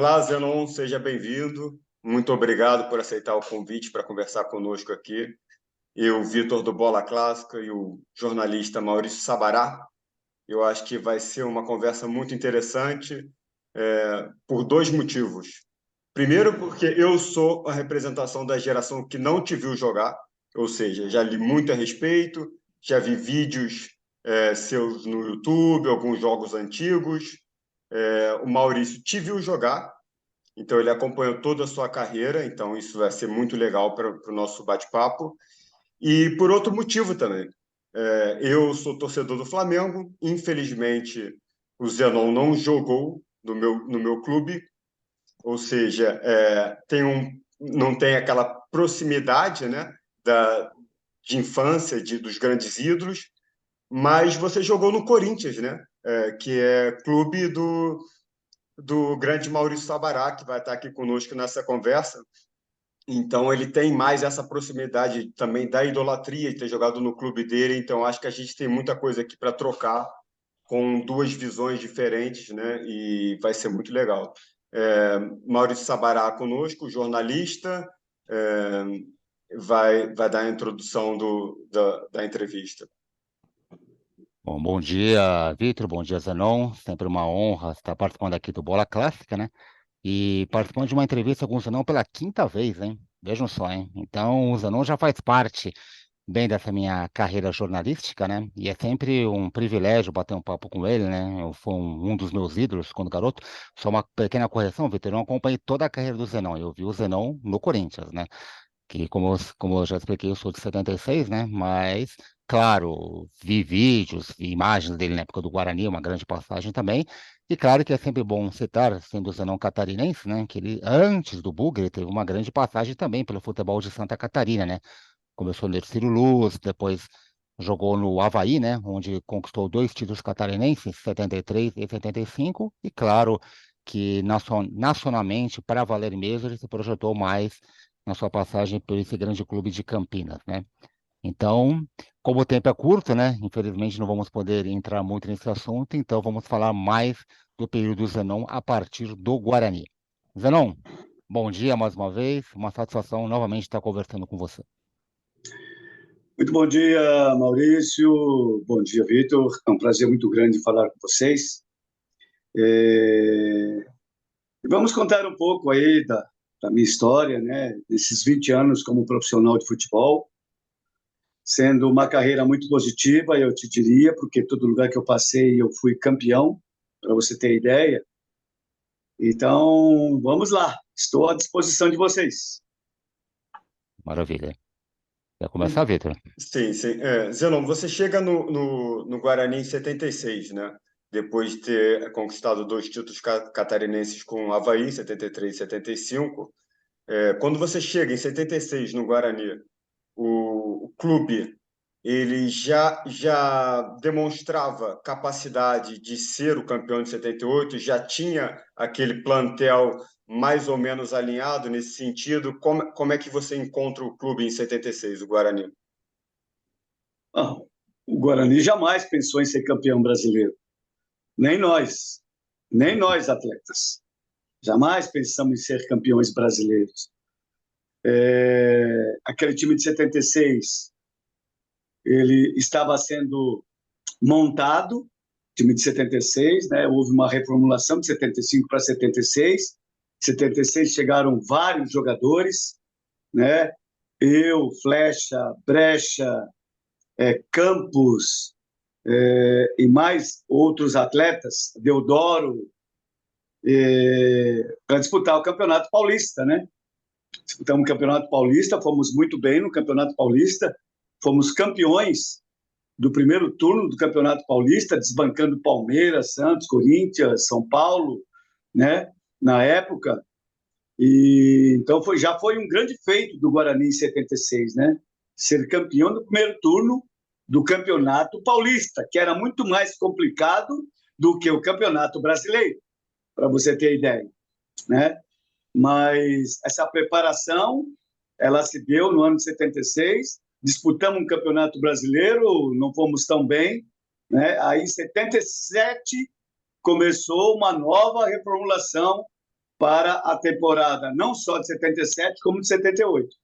Olá, Zenon, seja bem-vindo. Muito obrigado por aceitar o convite para conversar conosco aqui. Eu, Vitor do Bola Clássica e o jornalista Maurício Sabará. Eu acho que vai ser uma conversa muito interessante por dois motivos. Primeiro, porque eu sou a representação da geração que não te viu jogar, ou seja, já li muito a respeito, já vi vídeos seus no YouTube, alguns jogos antigos. O Maurício te viu jogar, então ele acompanhou toda a sua carreira, então isso vai ser muito legal para o nosso bate-papo. E por outro motivo também, eu sou torcedor do Flamengo, infelizmente o Zenon não jogou no meu clube, ou seja, não tem aquela proximidade, né, de infância dos grandes ídolos, mas você jogou no Corinthians, né, que é clube do grande Maurício Sabará, que vai estar aqui conosco nessa conversa. Então, ele tem mais essa proximidade também da idolatria de ter jogado no clube dele. Então, acho que a gente tem muita coisa aqui para trocar com duas visões diferentes, né? E vai ser muito legal. Maurício Sabará conosco, jornalista, é, vai dar a introdução da entrevista. Bom dia, Vitor. Bom dia, Zenon. Sempre uma honra estar participando aqui do Bola Clássica, né? E participando de uma entrevista com o Zenon pela quinta vez, hein? Vejam só, hein? Então, o Zenon já faz parte bem dessa minha carreira jornalística, né? E é sempre um privilégio bater um papo com ele, né? Eu fui um dos meus ídolos quando garoto. Só uma pequena correção, Vitor. Eu não acompanhei toda a carreira do Zenon. Eu vi o Zenon no Corinthians, né? Que como eu já expliquei, eu sou de 76, né? Mas, claro, vi vídeos e imagens dele na época do Guarani, uma grande passagem também. E claro que é sempre bom citar, sendo o Zenão catarinense, né? Que ele, antes do Bugre, teve uma grande passagem também pelo futebol de Santa Catarina, né? Começou no Ercílio Luz, depois jogou no Avaí, né? Onde conquistou dois títulos catarinenses, 73 e 75. E claro que nacionalmente, para valer mesmo, ele se projetou mais na sua passagem por esse grande clube de Campinas, né? Então, como o tempo é curto, né? Infelizmente não vamos poder entrar muito nesse assunto, então vamos falar mais do período Zenon a partir do Guarani. Zenon, bom dia mais uma vez, uma satisfação novamente estar conversando com você. Muito bom dia, Maurício. Bom dia, Vitor. É um prazer muito grande falar com vocês. Vamos contar um pouco aí da minha história, né? Desses 20 anos como profissional de futebol, sendo uma carreira muito positiva, eu te diria, porque todo lugar que eu passei eu fui campeão, para você ter ideia. Então, vamos lá. Estou à disposição de vocês. Maravilha. Quer começar, Vitor? Sim, sim. Zenon, você chega no Guarani em 76, né? Depois de ter conquistado dois títulos catarinenses com o Avaí, 73 e 75. Quando você chega em 76 no Guarani, o clube ele já demonstrava capacidade de ser o campeão de 78, já tinha aquele plantel mais ou menos alinhado nesse sentido. Como é que você encontra o clube em 76, o Guarani? Ah, o Guarani jamais pensou em ser campeão brasileiro. Nem nós, atletas. Jamais pensamos em ser campeões brasileiros. Aquele time de 76, ele estava sendo montado, time de 76, né? Houve uma reformulação de 75 para 76. 76 chegaram vários jogadores, né? Eu, Flecha, Brecha, Campos, e mais outros atletas, Deodoro, para disputar o Campeonato Paulista, né? Disputamos o Campeonato Paulista, fomos muito bem no Campeonato Paulista, fomos campeões do primeiro turno do Campeonato Paulista, desbancando Palmeiras, Santos, Corinthians, São Paulo, né? Na época. E então já foi um grande feito do Guarani em 76, né? Ser campeão do primeiro turno do Campeonato Paulista, que era muito mais complicado do que o Campeonato Brasileiro, para você ter ideia, né? Mas essa preparação, ela se deu no ano de 76, disputamos um Campeonato Brasileiro, não fomos tão bem, né? Aí em 77 começou uma nova reformulação para a temporada não só de 77, como de 78.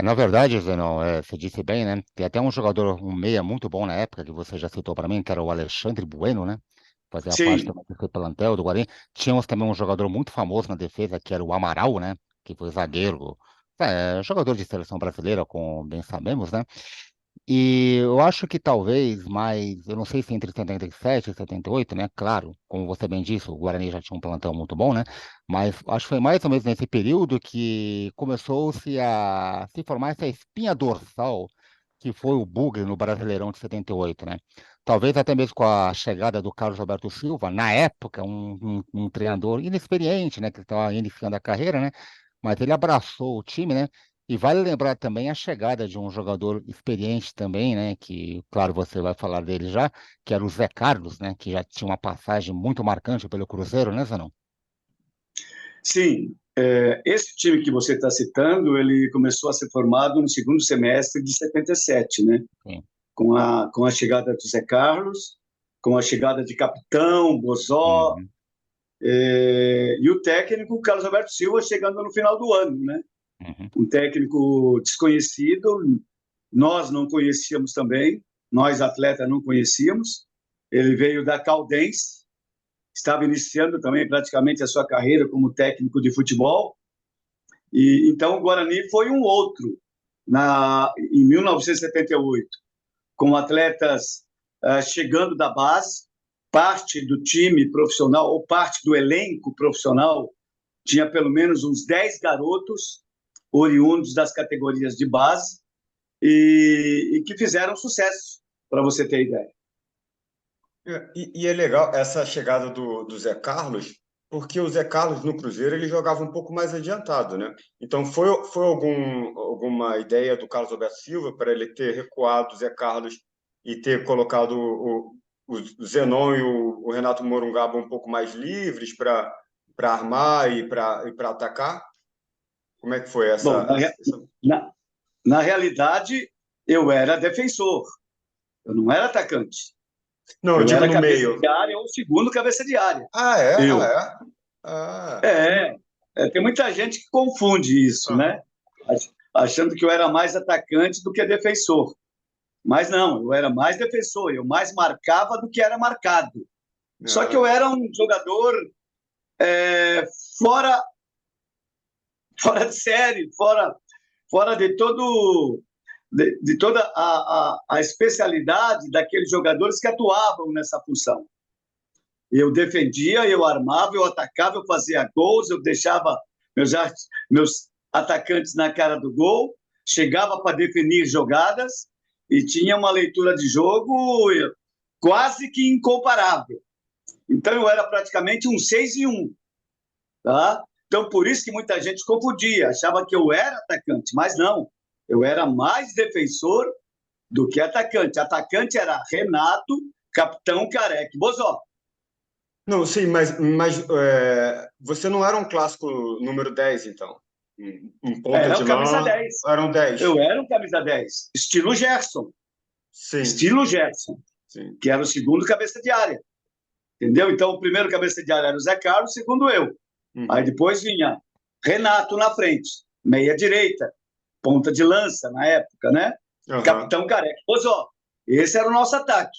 Na verdade, Zenon, você disse bem, né? Tem até um jogador, um meia muito bom na época, que você já citou para mim, que era o Alexandre Bueno, né? Fazia parte Sim, também do plantel do Guarani. Tínhamos também um jogador muito famoso na defesa, que era o Amaral, né? Que foi zagueiro, jogador de seleção brasileira, como bem sabemos, né? E eu acho que talvez mais, eu não sei se entre 77 e 78, né? Claro, como você bem disse, o Guarani já tinha um plantão muito bom, né? Mas acho que foi mais ou menos nesse período que começou-se a se formar essa espinha dorsal que foi o bugre no Brasileirão de 78, né? Talvez até mesmo com a chegada do Carlos Alberto Silva, na época, um treinador inexperiente, né? Que estava iniciando a carreira, né? Mas ele abraçou o time, né? E vale lembrar também a chegada de um jogador experiente também, né? Que, claro, você vai falar dele já, que era o Zé Carlos, né? Que já tinha uma passagem muito marcante pelo Cruzeiro, né, Zanon? sim. Esse time que você está citando, ele começou a ser formado no segundo semestre de 77, né? Sim. Com a chegada do Zé Carlos, com a chegada de Capitão, Bozó, Uhum, e o técnico Carlos Alberto Silva chegando no final do ano, né? uhum. Um técnico desconhecido, nós não conhecíamos também, nós atletas não conhecíamos. Ele veio da Caldense, estava iniciando também praticamente a sua carreira como técnico de futebol, e então o Guarani foi um outro em 1978, com atletas chegando da base, parte do time profissional ou parte do elenco profissional tinha pelo menos uns 10 garotos oriundos das categorias de base e que fizeram sucesso, para você ter ideia. E é legal essa chegada do Zé Carlos, porque o Zé Carlos no Cruzeiro ele jogava um pouco mais adiantado, né? Então foi alguma ideia do Carlos Alberto Silva para ele ter recuado o Zé Carlos e ter colocado o Zenon e o Renato Morungaba um pouco mais livres para armar e para atacar? Como é que foi Bom, na, na realidade, eu era defensor, eu não era atacante. Não, eu Eu digo era no cabeça meio. de área ou segundo cabeça de área. Ah, é? Eu. Ah, é? Ah, É, tem muita gente que confunde isso, né? aham. Achando que eu era mais atacante do que defensor. Mas não, eu era mais defensor, eu mais marcava do que era marcado. Só que eu Ah, era um jogador é, fora, fora de série, fora de toda a especialidade daqueles jogadores que atuavam nessa função. Eu defendia, eu armava, eu atacava, eu fazia gols, eu deixava meus atacantes na cara do gol, chegava para definir jogadas e tinha uma leitura de jogo quase que incomparável. Então eu era praticamente um 6 em 1, tá? Então por isso que muita gente confundia, achava que eu era atacante, mas não. Eu era mais defensor do que atacante. Atacante era Renato, Capitão, Careca e Bozó. não, sim, mas você não era um clássico número 10 então. Um ponta Era de o camisa lã, 10. eram 10. Eu era um camisa 10, estilo Gerson. Sim, Estilo Gerson, sim. que era o segundo cabeça de área. Entendeu? Então, o primeiro cabeça de área era o Zé Carlos, o segundo eu. Aí Uhum. depois vinha Renato na frente, meia direita, ponta de lança na época, né? Aham. Capitão Careca. Pois, ó, esse era o nosso ataque.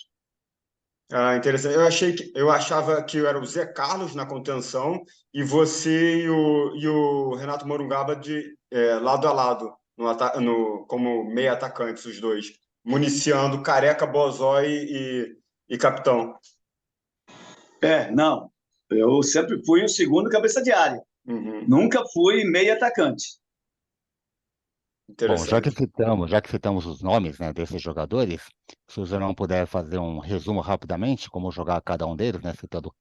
Ah, interessante. Eu achava que eu era o Zé Carlos na contenção e você e o Renato Morungaba lado a lado, como meio atacantes, os dois, municiando Careca, Bozó e Capitão. Não. Eu sempre fui o segundo cabeça de área. Uhum. Nunca fui meio atacante. Bom, Interessante. já que citamos os nomes, né, desses jogadores, se você não puder fazer um resumo rapidamente, como jogar cada um deles, né, citando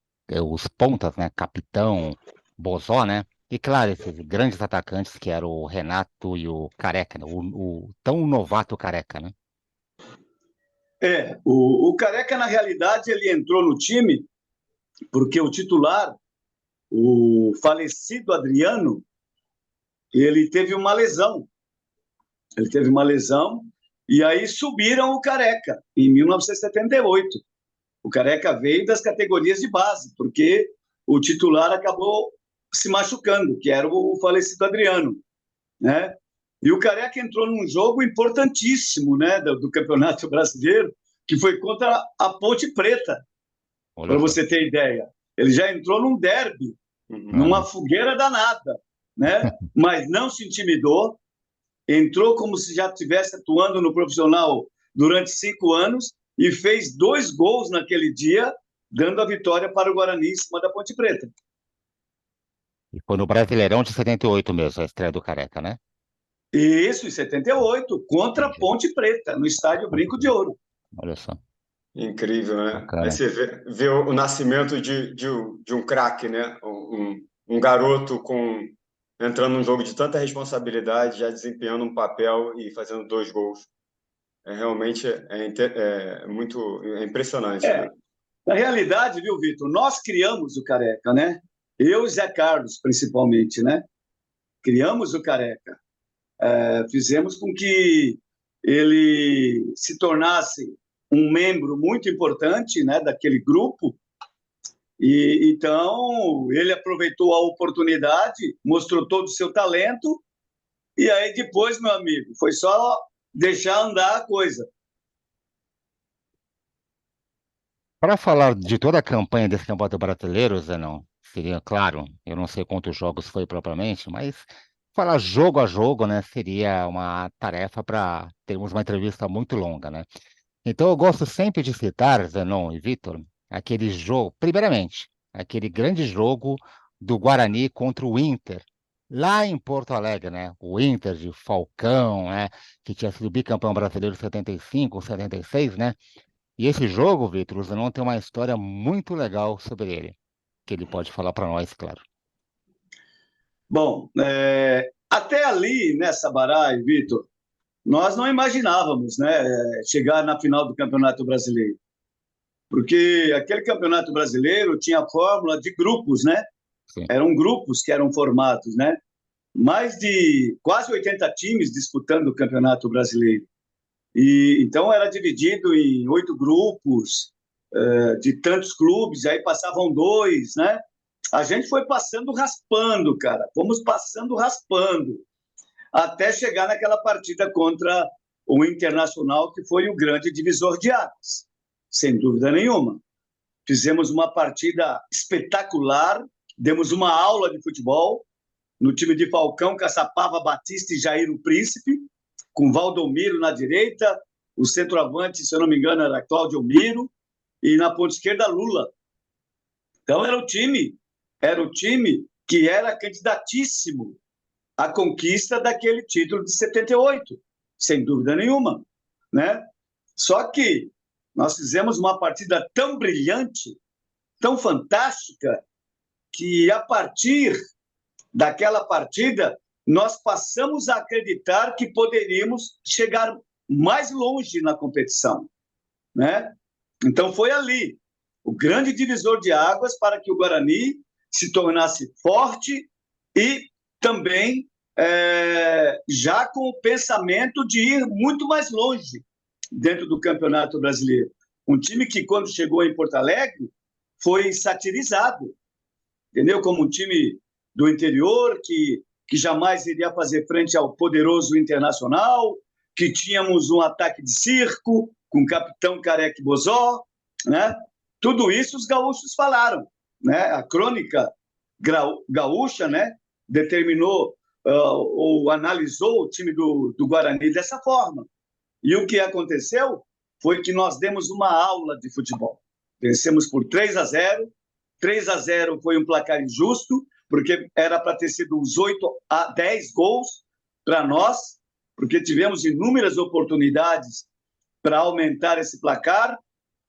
os pontas, né, Capitão, Bozó, né, e claro, esses grandes atacantes que eram o Renato e o Careca, né, o tão novato Careca, né? O Careca, na realidade, ele entrou no time porque o titular, o falecido Adriano, ele teve uma lesão. Ele teve uma lesão e aí subiram o Careca em 1978. O Careca veio das categorias de base, porque o titular acabou se machucando, que era o falecido Adriano, né? E o Careca entrou num jogo importantíssimo, né, do Campeonato Brasileiro, que foi contra a Ponte Preta, para você ter ideia. Ele já entrou num derby, numa fogueira danada, né? Mas não se intimidou, entrou como se já estivesse atuando no profissional durante 5 anos e fez 2 gols naquele dia, dando a vitória para o Guarani em cima da Ponte Preta. E foi no Brasileirão de 78 mesmo, a estreia do Careca, né? Isso, em 78, contra a Ponte Preta, no estádio Brinco de Ouro. Olha só. Incrível, né? Bacana. Aí você vê o nascimento de um craque, né? Um garoto entrando num jogo de tanta responsabilidade, já desempenhando um papel e fazendo 2 gols. Realmente muito impressionante, né? Na realidade, viu, Vitor, nós criamos o Careca, né? Eu e Zé Carlos, principalmente, né? Criamos o Careca. Fizemos com que ele se tornasse um membro muito importante, né, daquele grupo. E então ele aproveitou a oportunidade, mostrou todo o seu talento, e aí depois, meu amigo, foi só deixar andar a coisa. Para falar de toda a campanha desse Campeonato Brasileiro, Zenão, seria, claro, eu não sei quantos jogos foi propriamente, mas falar jogo a jogo, né, seria uma tarefa para termos uma entrevista muito longa, né? Então eu gosto sempre de citar, Zenon e Vitor, aquele jogo, primeiramente, aquele grande jogo do Guarani contra o Inter, lá em Porto Alegre, né? O Inter de Falcão, né? Que tinha sido bicampeão brasileiro em 75, 76, né? E esse jogo, Vitor, o Zenon tem uma história muito legal sobre ele, que ele pode falar para nós, claro. Bom, até ali, nessa Sabará e Vitor, nós não imaginávamos, né, chegar na final do Campeonato Brasileiro. Porque aquele Campeonato Brasileiro tinha a fórmula de grupos, né? Sim. Eram grupos que eram formados, né? Mais de quase 80 times disputando o Campeonato Brasileiro. E então era dividido em 8 grupos, de tantos clubes, aí passavam 2, né? A gente foi passando raspando, cara. Fomos passando raspando, até chegar naquela partida contra o Internacional, que foi o grande divisor de águas, sem dúvida nenhuma. Fizemos uma partida espetacular, demos uma aula de futebol no time de Falcão, Caçapava, Batista e Jair o Príncipe, com Valdomiro na direita, o centroavante, se eu não me engano, era Cláudio Miro, e na ponta esquerda, Lula. Então era o time que era candidatíssimo à conquista daquele título de 78, sem dúvida nenhuma, né? Só que nós fizemos uma partida tão brilhante, tão fantástica, que a partir daquela partida nós passamos a acreditar que poderíamos chegar mais longe na competição, né? Então foi ali o grande divisor de águas para que o Guarani se tornasse forte e também já com o pensamento de ir muito mais longe dentro do Campeonato Brasileiro. Um time que, quando chegou em Porto Alegre, foi satirizado, entendeu? Como um time do interior que jamais iria fazer frente ao poderoso Internacional, que tínhamos um ataque de circo com o capitão Careca Bozó, né? Tudo isso os gaúchos falaram, né? A crônica gaúcha, né, determinou ou analisou o time do Guarani dessa forma. E o que aconteceu foi que nós demos uma aula de futebol. Vencemos por 3-0. 3-0 foi um placar injusto, porque era para ter sido uns 8-10 gols para nós, porque tivemos inúmeras oportunidades para aumentar esse placar,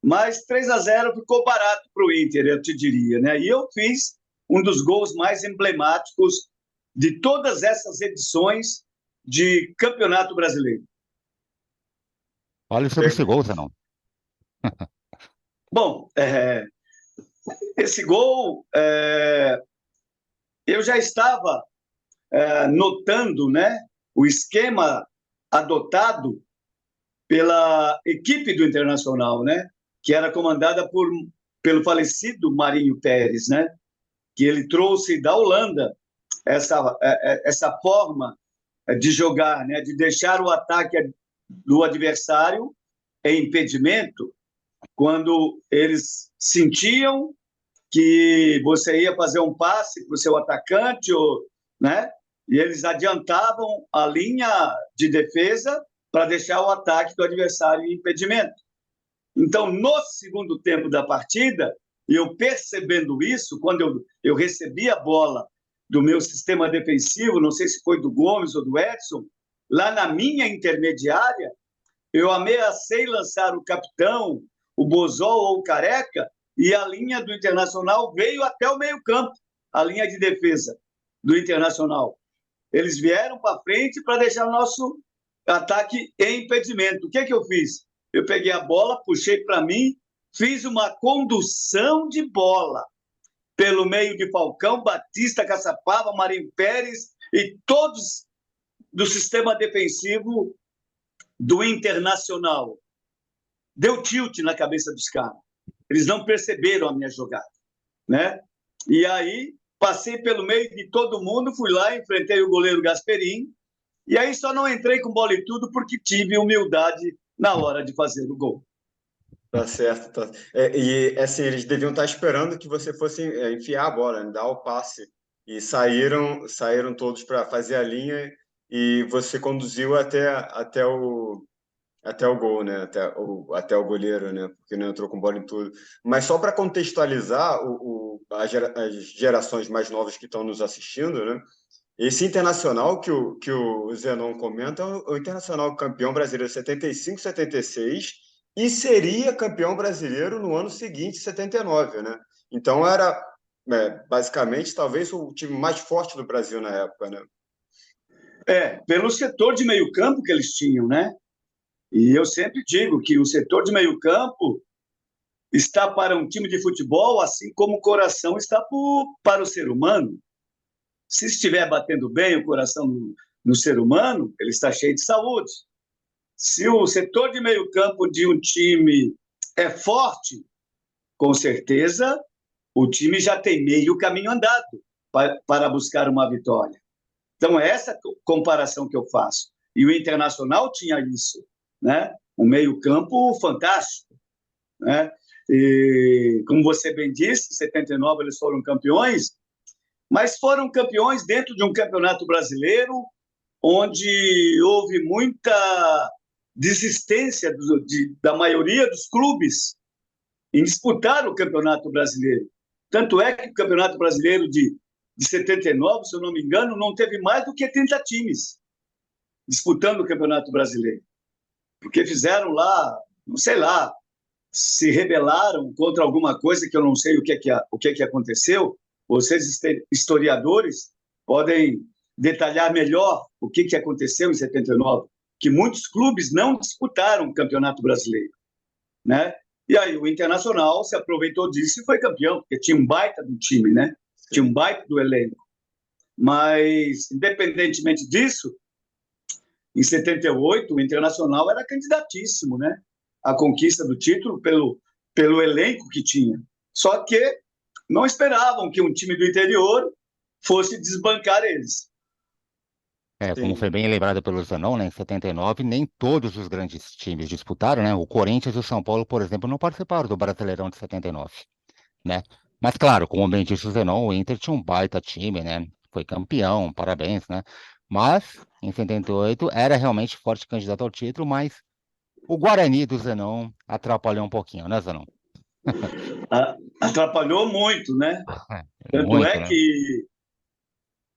mas 3-0 ficou barato para o Inter, eu te diria, né? E eu fiz um dos gols mais emblemáticos de todas essas edições de Campeonato Brasileiro. Olha sobre esse gol, Zenão. Bom, esse gol, eu já estava notando, né, o esquema adotado pela equipe do Internacional, né, que era comandada pelo falecido Marinho Pérez, né? que ele trouxe da Holanda, essa forma de jogar, né, de deixar o ataque do adversário em impedimento, quando eles sentiam que você ia fazer um passe para o seu atacante, né, e eles adiantavam a linha de defesa para deixar o ataque do adversário em impedimento. Então, no segundo tempo da partida, eu percebendo isso, quando eu recebi a bola do meu sistema defensivo, não sei se foi do Gomes ou do Edson, lá na minha intermediária, eu ameacei lançar o capitão, o Bozol ou o Careca, e a linha do Internacional veio até o meio-campo, a linha de defesa do Internacional. Eles vieram para frente para deixar o nosso ataque em impedimento. O que eu fiz? Eu peguei a bola, puxei para mim, fiz uma condução de bola pelo meio de Falcão, Batista, Caçapava, Marinho Pérez e todos do sistema defensivo do Internacional. Deu tilt na cabeça dos caras. Eles não perceberam a minha jogada, né? E aí passei pelo meio de todo mundo, fui lá, enfrentei o goleiro Gasperini, e aí só não entrei com bola e tudo porque tive humildade na hora de fazer o gol. Tá certo. Tá. E assim, eles deviam estar esperando que você fosse enfiar a bola, né, dar o passe. E saíram todos para fazer a linha e você conduziu até o gol, né? Até o goleiro, né? Porque não entrou com bola em tudo. Mas só para contextualizar as gerações mais novas que estão nos assistindo, né? Esse Internacional que o Zenon comenta é o Internacional campeão brasileiro 75, 76 e seria campeão brasileiro no ano seguinte, 79, né? Então era basicamente talvez o time mais forte do Brasil na época, né? Pelo setor de meio campo que eles tinham, né? E eu sempre digo que o setor de meio campo está para um time de futebol, assim como o coração está para o ser humano. Se estiver batendo bem o coração no ser humano, ele está cheio de saúde. Se o setor de meio campo de um time é forte, com certeza o time já tem meio caminho andado para buscar uma vitória. Então, é essa comparação que eu faço. E o Internacional tinha isso, né? Um meio campo fantástico, né? E, como você bem disse, em 79 eles foram campeões, mas foram campeões dentro de um campeonato brasileiro onde houve muita desistência da maioria dos clubes em disputar o Campeonato Brasileiro. Tanto é que o Campeonato Brasileiro de 79, se eu não me engano, não teve mais do que 30 times disputando o Campeonato Brasileiro. Porque fizeram lá, não sei lá, se rebelaram contra alguma coisa que eu não sei o que aconteceu. Vocês, historiadores, podem detalhar melhor o que aconteceu em 79, que muitos clubes não disputaram o Campeonato Brasileiro, né? E aí o Internacional se aproveitou disso e foi campeão, porque tinha um baita do time, né? Tinha um baita do elenco. Mas, independentemente disso, em 78, o Internacional era candidatíssimo, né? A conquista do título pelo elenco que tinha. Só que não esperavam que um time do interior fosse desbancar eles. Como foi bem lembrado pelo Zanon, né, em 79, nem todos os grandes times disputaram, né? O Corinthians e o São Paulo, por exemplo, não participaram do Brasileirão de 79, né? Mas, claro, como bem disse o Zenon, o Inter tinha um baita time, né? Foi campeão, parabéns, né? Mas, em 78, era realmente forte candidato ao título, mas o Guarani do Zenon atrapalhou um pouquinho, né, Zenon? Atrapalhou muito, né? Tanto Muito, é né? que,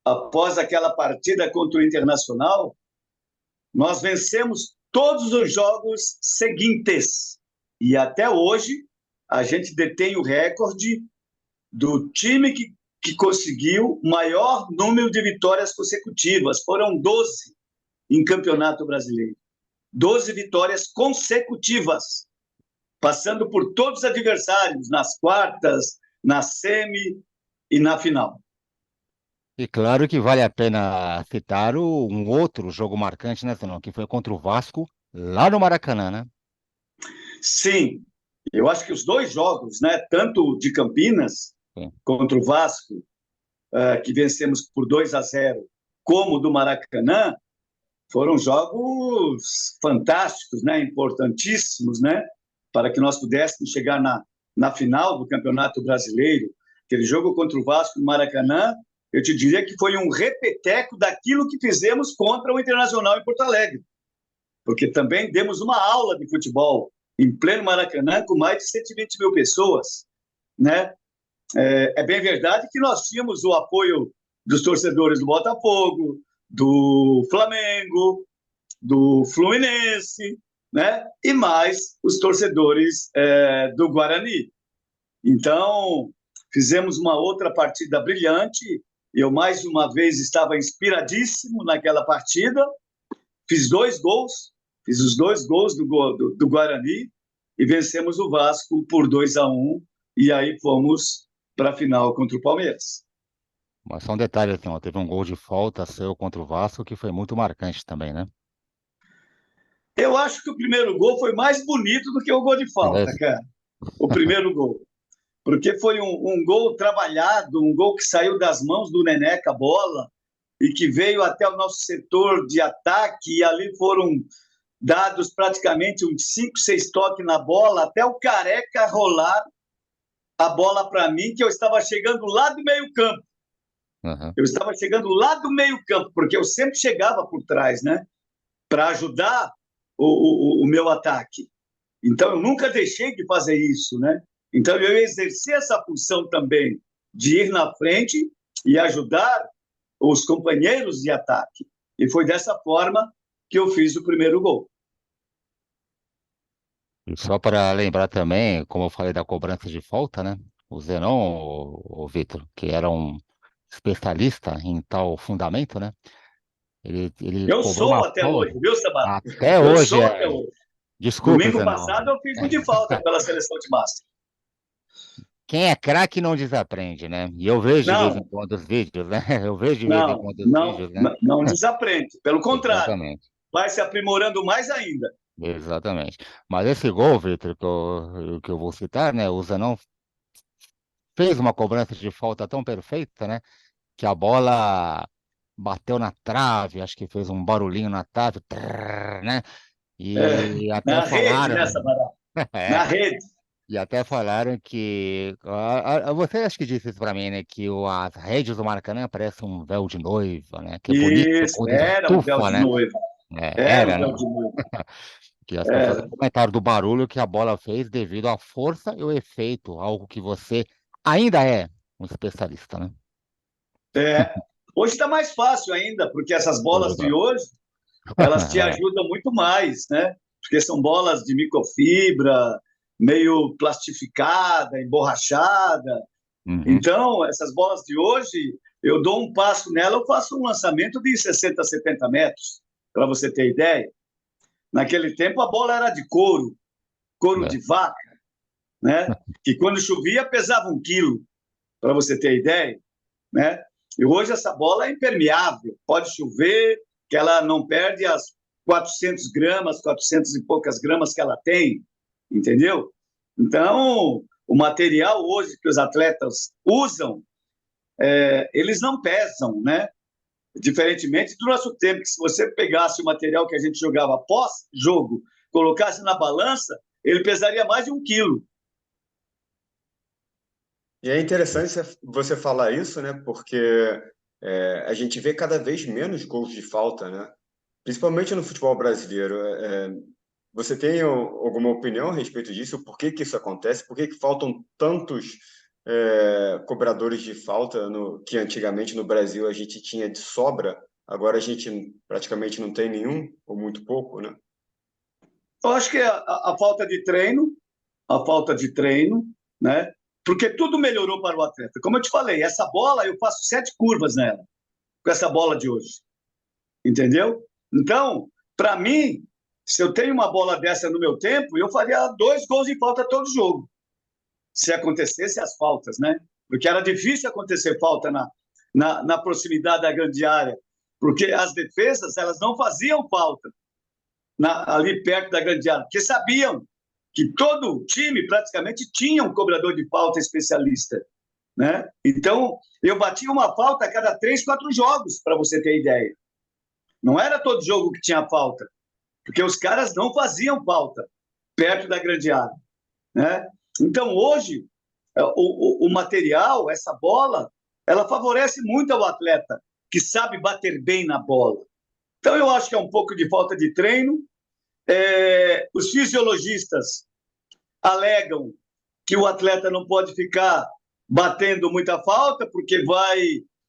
após aquela partida contra o Internacional, nós vencemos todos os jogos seguintes. E até hoje, a gente detém o recorde do time que conseguiu maior número de vitórias consecutivas. Foram 12 em Campeonato Brasileiro. 12 vitórias consecutivas, passando por todos os adversários, nas quartas, na semi e na final. E claro que vale a pena citar um outro jogo marcante, né, Zenon, que foi contra o Vasco, lá no Maracanã, né? Sim, eu acho que os dois jogos, né, tanto de Campinas Sim. contra o Vasco que vencemos por 2-0, como o do Maracanã, foram jogos fantásticos, né? Importantíssimos, né? Para que nós pudéssemos chegar na final do Campeonato Brasileiro. Aquele jogo contra o Vasco no Maracanã, eu te diria que foi um repeteco daquilo que fizemos contra o Internacional em Porto Alegre, porque também demos uma aula de futebol em pleno Maracanã com mais de 120 mil pessoas, né? É bem verdade que nós tínhamos o apoio dos torcedores do Botafogo, do Flamengo, do Fluminense, né? E mais os torcedores do Guarani. Então, fizemos uma outra partida brilhante. Eu, mais uma vez, estava inspiradíssimo naquela partida. Fiz os 2 gols do Guarani e vencemos o Vasco por 2-1. E aí fomos para a final contra o Palmeiras. Mas só um detalhe, assim, ó, teve um gol de falta seu contra o Vasco que foi muito marcante também, né? Eu acho que o primeiro gol foi mais bonito do que o gol de falta, cara. O primeiro gol. Porque foi um gol trabalhado, um gol que saiu das mãos do Neneca, a bola, e que veio até o nosso setor de ataque, e ali foram dados praticamente uns 5, 6 toques na bola, até o Careca rolar a bola para mim, que eu estava chegando lá do meio-campo. Uhum. Eu estava chegando lá do meio-campo, porque eu sempre chegava por trás, né? Para ajudar o meu ataque. Então, eu nunca deixei de fazer isso, né? Então, eu exerci essa função também de ir na frente e ajudar os companheiros de ataque. E foi dessa forma que eu fiz o primeiro gol. E só para lembrar também, como eu falei da cobrança de falta, né? O Zenon, o Vitor, que era um especialista em tal fundamento, né? Ele Eu cobrou sou uma até falta. hoje, viu, Sabato? Até Eu hoje sou até é. hoje. Desculpe, Domingo Zenon. passado eu fiz um de falta pela seleção de massa. Quem é craque não desaprende, né? E eu vejo de vez em Não, quando os vídeos, né? Eu vejo de vez em não, quando os não, vídeos, né? não desaprende. Pelo contrário, Exatamente, vai se aprimorando mais ainda. exatamente. Mas esse gol, Vitor, que eu vou citar, né? O Zanon fez uma cobrança de falta tão perfeita, né? Que a bola bateu na trave, acho que fez um barulhinho na trave, trrr, né? E até Na rede, falaram, né, Sabará? é, Na rede. e até falaram que você acho que disse isso pra mim, né? Que as redes do Maracanã parecem um véu de noiva, né? Que é bonito Isso, quando era um véu estufa, de né? noiva. Era um Era, né? véu de noiva. Que as pessoas Era. comentaram do barulho que a bola fez devido à força e o efeito, algo que você ainda é um especialista, né? É. Hoje está mais fácil ainda, porque essas Hoje bolas de dá. hoje, elas te ajudam muito mais, né? Porque são bolas de microfibra, meio plastificada, emborrachada. Uhum. Então, essas bolas de hoje, eu dou um passo nela, eu faço um lançamento de 60, 70 metros, para você ter ideia. Naquele tempo, a bola era de couro É. de vaca, né? Que quando chovia pesava 1 quilo, para você ter ideia, né? E hoje essa bola é impermeável, pode chover, que ela não perde as 400 gramas, 400 e poucas gramas que ela tem, entendeu? Então, o material hoje que os atletas usam, eles não pesam, né? Diferentemente do nosso tempo, que se você pegasse o material que a gente jogava após jogo, colocasse na balança, ele pesaria mais de 1 quilo. E é interessante você falar isso, né? Porque a gente vê cada vez menos gols de falta, né? Principalmente no futebol brasileiro. Você tem alguma opinião a respeito disso? Por que que isso acontece? Por que que faltam tantos cobradores de falta que antigamente no Brasil a gente tinha de sobra? Agora a gente praticamente não tem nenhum, ou muito pouco, né? Eu acho que a falta de treino, né? Porque tudo melhorou para o atleta. Como eu te falei, essa bola, eu faço 7 curvas nela, com essa bola de hoje. Entendeu? Então, para mim, se eu tenho uma bola dessa no meu tempo, eu faria 2 gols de falta todo jogo, se acontecesse as faltas, né? Porque era difícil acontecer falta na proximidade da grande área, porque as defesas elas não faziam falta ali perto da grande área, porque sabiam que todo time praticamente tinha um cobrador de falta especialista, né? Então, eu batia uma falta a cada 3, 4 jogos, para você ter ideia. Não era todo jogo que tinha falta, porque os caras não faziam falta perto da grande área, né? Então, hoje, o material, essa bola, ela favorece muito ao atleta que sabe bater bem na bola. Então, eu acho que é um pouco de falta de treino. Os fisiologistas alegam que o atleta não pode ficar batendo muita falta, porque vai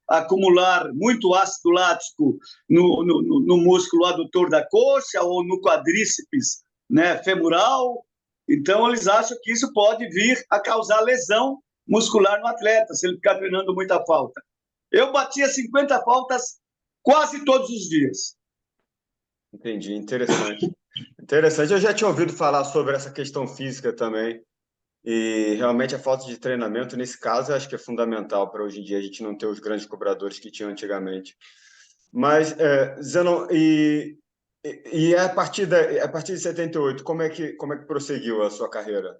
acumular muito ácido lático no músculo adutor da coxa ou no quadríceps, né, femoral. Então, eles acham que isso pode vir a causar lesão muscular no atleta, se ele ficar treinando muita falta. Eu batia 50 faltas quase todos os dias. Entendi, interessante. Interessante. Eu já tinha ouvido falar sobre essa questão física também. E realmente a falta de treinamento, nesse caso, eu acho que é fundamental para hoje em dia a gente não ter os grandes cobradores que tinham antigamente. Mas, Zenon, a partir de 78, como é que prosseguiu a sua carreira?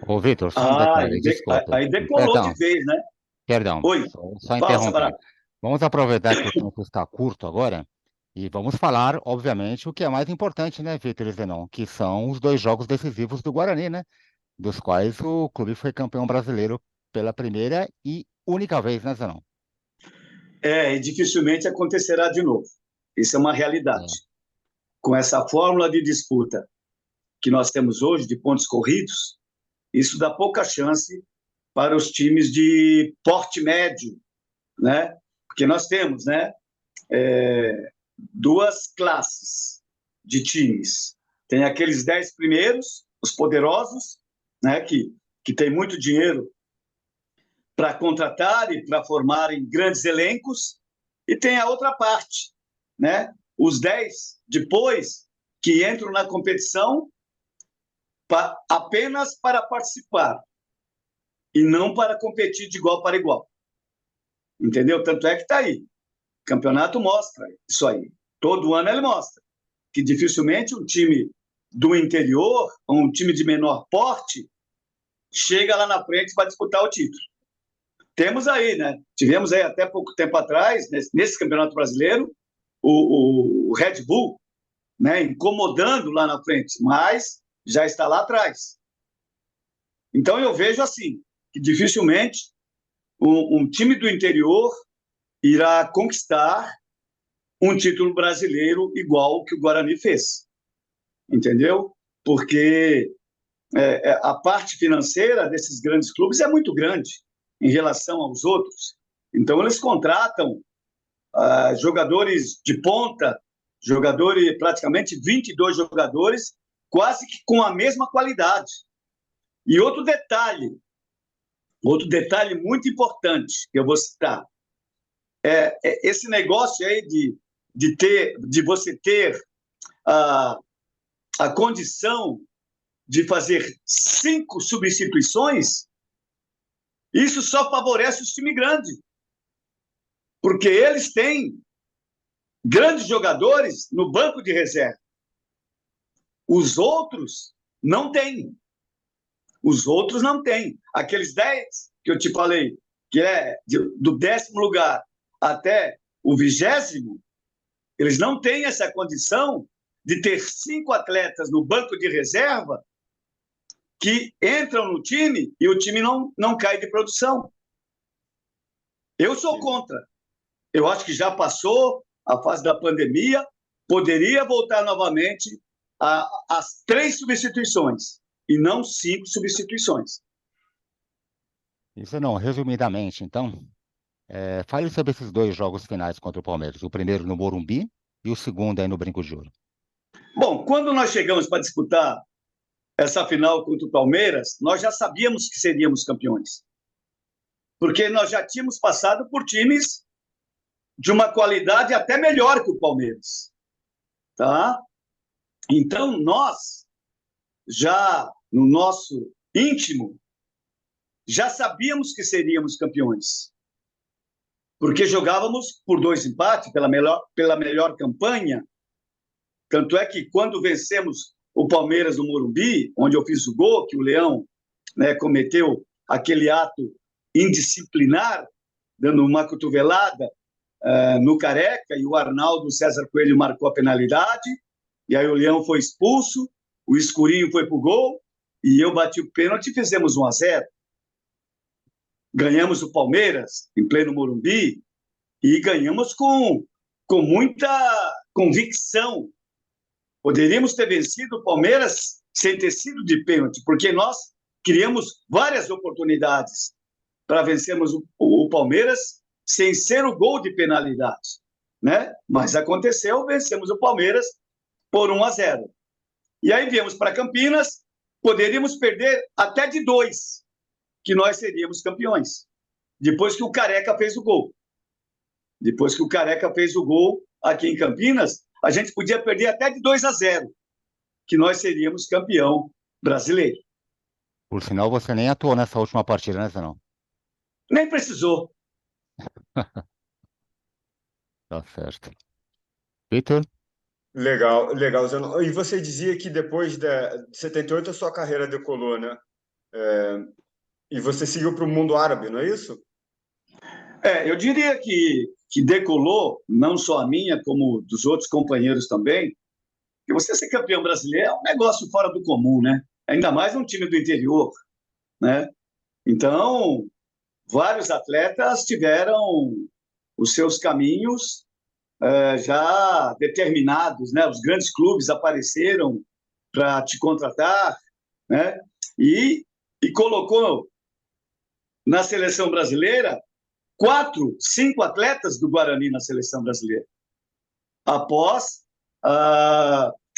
Ô, Vitor, só um detalhe, desculpa. Aí decolou de vez, né? Perdão, Oi, só fala, interromper. Sabará. Vamos aproveitar que o tempo está curto agora e vamos falar, obviamente, o que é mais importante, né, Vitor e Zenon, que são os 2 jogos decisivos do Guarani, né? Dos quais o clube foi campeão brasileiro pela primeira e única vez, né, Zenon? E dificilmente acontecerá de novo. Isso é uma realidade. Com essa fórmula de disputa que nós temos hoje, de pontos corridos, isso dá pouca chance para os times de porte médio, né? Porque nós temos, né, 2 classes de times. Tem aqueles 10 primeiros, os poderosos, né, que tem muito dinheiro para contratar e para formarem grandes elencos, e tem a outra parte, né? Os 10 depois que entram na competição apenas para participar e não para competir de igual para igual. Entendeu? Tanto é que está aí. O campeonato mostra isso aí. Todo ano ele mostra que dificilmente um time do interior, ou um time de menor porte, chega lá na frente para disputar o título. Temos aí, né? Tivemos aí até pouco tempo atrás, nesse Campeonato Brasileiro, o Red Bull, né, incomodando lá na frente, mas já está lá atrás. Então eu vejo assim, que dificilmente um time do interior irá conquistar um título brasileiro igual o que o Guarani fez. Entendeu? Porque a parte financeira desses grandes clubes é muito grande em relação aos outros. Então, eles contratam jogadores de ponta, praticamente 22 jogadores, quase que com a mesma qualidade. E outro detalhe muito importante que eu vou citar, esse negócio aí de você ter a condição de fazer 5 substituições, isso só favorece os times grandes, porque eles têm grandes jogadores no banco de reserva. Os outros não têm. Aqueles 10 que eu te falei, que é do 10º lugar até o 20º, eles não têm essa condição de ter 5 atletas no banco de reserva que entram no time e o time não cai de produção. Eu sou contra. Eu acho que já passou a fase da pandemia, poderia voltar novamente às 3 substituições e não 5 substituições. Isso não, resumidamente, então, fale sobre esses 2 jogos finais contra o Palmeiras. O primeiro no Morumbi e o segundo aí no Brinco de Ouro. Bom, quando nós chegamos para disputar essa final contra o Palmeiras, nós já sabíamos que seríamos campeões. Porque nós já tínhamos passado por times de uma qualidade até melhor que o Palmeiras. Tá? Então, nós, já no nosso íntimo, já sabíamos que seríamos campeões. Porque jogávamos por 2 empates, pela melhor campanha. Tanto é que quando vencemos o Palmeiras no Morumbi, onde eu fiz o gol, que o Leão, né, cometeu aquele ato indisciplinar, dando uma cotovelada no Careca, e o Arnaldo César Coelho marcou a penalidade, e aí o Leão foi expulso, o Escurinho foi pro gol, e eu bati o pênalti e fizemos 1-0. Ganhamos o Palmeiras, em pleno Morumbi, e ganhamos com muita convicção. Poderíamos ter vencido o Palmeiras sem ter sido de pênalti, porque nós criamos várias oportunidades para vencermos o Palmeiras sem ser o gol de penalidade, né? Mas aconteceu, vencemos o Palmeiras por 1-0. E aí viemos para Campinas, poderíamos perder até de 2, que nós seríamos campeões, depois que o Careca fez o gol. Depois que o Careca fez o gol aqui em Campinas, a gente podia perder até de 2-0, que nós seríamos campeão brasileiro. Por sinal, você nem atuou nessa última partida, né, Zanon? Nem precisou. Tá certo. Vitor? Legal, legal, Zenon. E você dizia que depois de 78 a sua carreira decolou, né? E você seguiu para o mundo árabe, não é isso? Eu diria que decolou, não só a minha, como dos outros companheiros também, que você ser campeão brasileiro é um negócio fora do comum, né? Ainda mais um time do interior, né? Então, vários atletas tiveram os seus caminhos já determinados, né? Os grandes clubes apareceram para te contratar, né? E colocou na seleção brasileira 4, 5 atletas do Guarani na seleção brasileira, após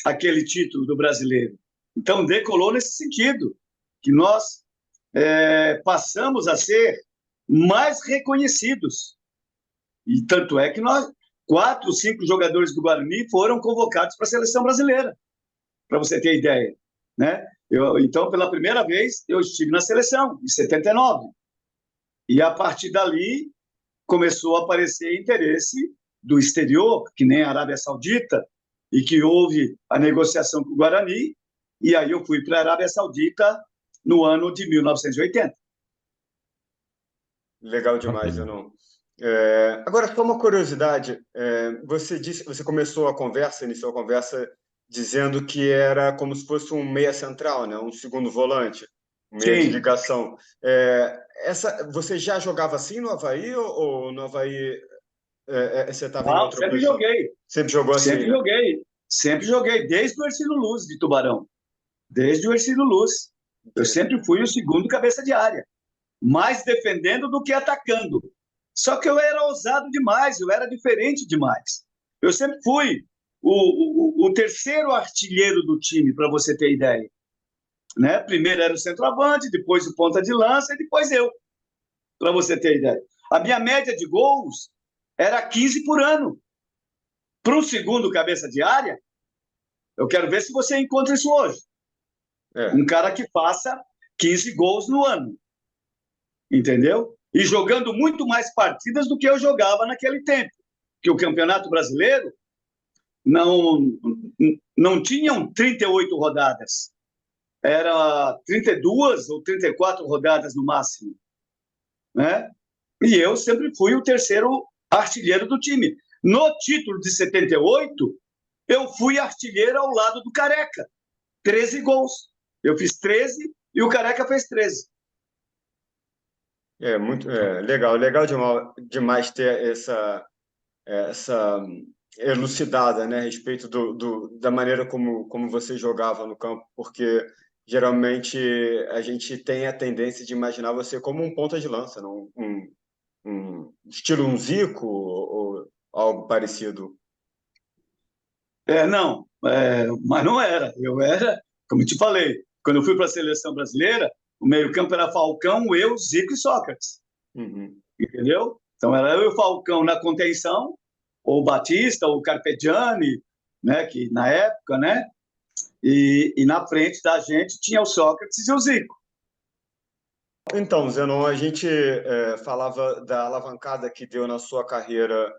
aquele título do brasileiro. Então, decolou nesse sentido, que nós passamos a ser mais reconhecidos. E tanto é que nós, 4, 5 jogadores do Guarani foram convocados para a seleção brasileira, para você ter ideia, né? Então, pela primeira vez, eu estive na seleção, em 79. E, a partir dali, começou a aparecer interesse do exterior, que nem a Arábia Saudita, e que houve a negociação com o Guarani, e aí eu fui para a Arábia Saudita no ano de 1980. Legal demais, Zenon. Agora, só uma curiosidade. Você começou a conversa, iniciou a conversa dizendo que era como se fosse um meia central, né? Um segundo volante, um meia de ligação. Você já jogava assim no Avaí ou no Avaí você estava em outra sempre posição? Joguei. Sempre jogou assim? Sempre joguei. Sempre joguei, desde o Ercílio Luz de Tubarão. Desde o Ercílio Luz. Eu sempre fui o segundo cabeça de área, mais defendendo do que atacando. Só que eu era ousado demais, eu era diferente demais. Eu sempre fui o terceiro artilheiro do time, para você ter ideia. Né? Primeiro era o centroavante, depois o ponta de lança e depois eu, para você ter ideia. A minha média de gols era 15 por ano. Para um segundo cabeça de área, eu quero ver se você encontra isso hoje. Um cara que faça 15 gols no ano. Entendeu? E jogando muito mais partidas do que eu jogava naquele tempo. Porque o Campeonato Brasileiro não tinham 38 rodadas. Era 32 ou 34 rodadas no máximo. Né? E eu sempre fui o terceiro artilheiro do time. No título de 78, eu fui artilheiro ao lado do Careca. 13 gols. Eu fiz 13 e o Careca fez 13. Muito legal demais ter essa elucidada, né, a respeito da maneira como você jogava no campo, porque geralmente a gente tem a tendência de imaginar você como um ponta de lança, não? Estilo um Zico ou algo parecido. Não, mas não era. Eu era, como eu te falei, quando eu fui para a seleção brasileira, o meio-campo era Falcão, eu, Zico e Sócrates. Uhum. Entendeu? Então era eu e o Falcão na contenção, ou o Batista, ou o Carpegiani, né, que na época, né? E na frente da gente tinha o Sócrates e o Zico. Então, Zenon, a gente falava da alavancada que deu na sua carreira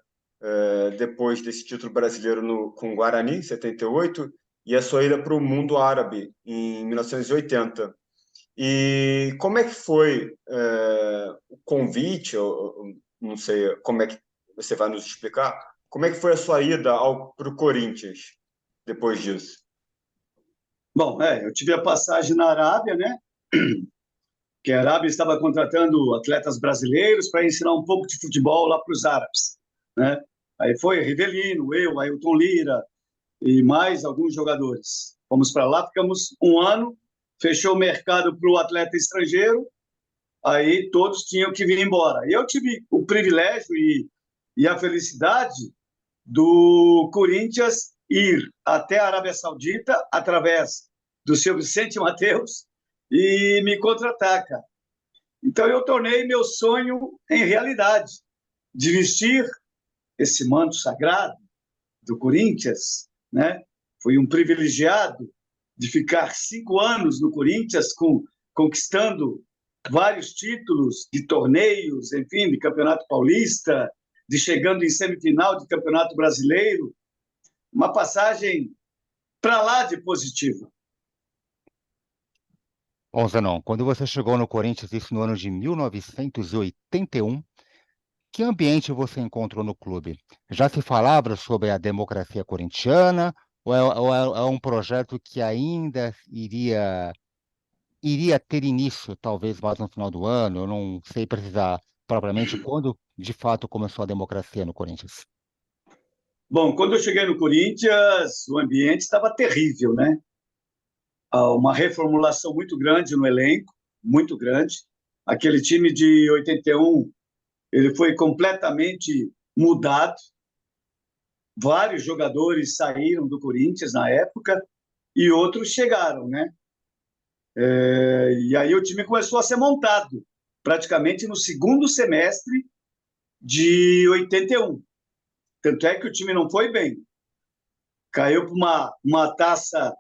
depois desse título brasileiro com o Guarani, em 78, e a sua ida para o mundo árabe, em 1980. E como é que foi o convite? Não sei como é que você vai nos explicar. Como é que foi a sua ida para o Corinthians depois disso? Bom, eu tive a passagem na Arábia, né? Que a Arábia estava contratando atletas brasileiros para ensinar um pouco de futebol lá para os árabes, né? Aí foi Rivelino, eu, Ailton Lira e mais alguns jogadores. Fomos para lá, ficamos um ano, fechou o mercado para o atleta estrangeiro, aí todos tinham que vir embora. E eu tive o privilégio e a felicidade do Corinthians ir até a Arábia Saudita através do seu Vicente Mateus e me contratar, cara. Então eu tornei meu sonho em realidade, de vestir esse manto sagrado do Corinthians, né? Fui um privilegiado de ficar 5 anos no Corinthians, conquistando vários títulos de torneios, enfim, de Campeonato Paulista, de chegando em semifinal de Campeonato Brasileiro. Uma passagem para lá de positiva. Bom, Zanon, quando você chegou no Corinthians, isso no ano de 1981, que ambiente você encontrou no clube? Já se falava sobre a democracia corintiana ou é um projeto que ainda iria ter início, talvez mais no final do ano? Eu não sei precisar propriamente quando de fato começou a democracia no Corinthians. Bom, quando eu cheguei no Corinthians, o ambiente estava terrível, né? Uma reformulação muito grande no elenco, muito grande. Aquele time de 81, ele foi completamente mudado. Vários jogadores saíram do Corinthians na época e outros chegaram, né? E aí o time começou a ser montado praticamente no segundo semestre de 81. Tanto é que o time não foi bem. Caiu para uma taça,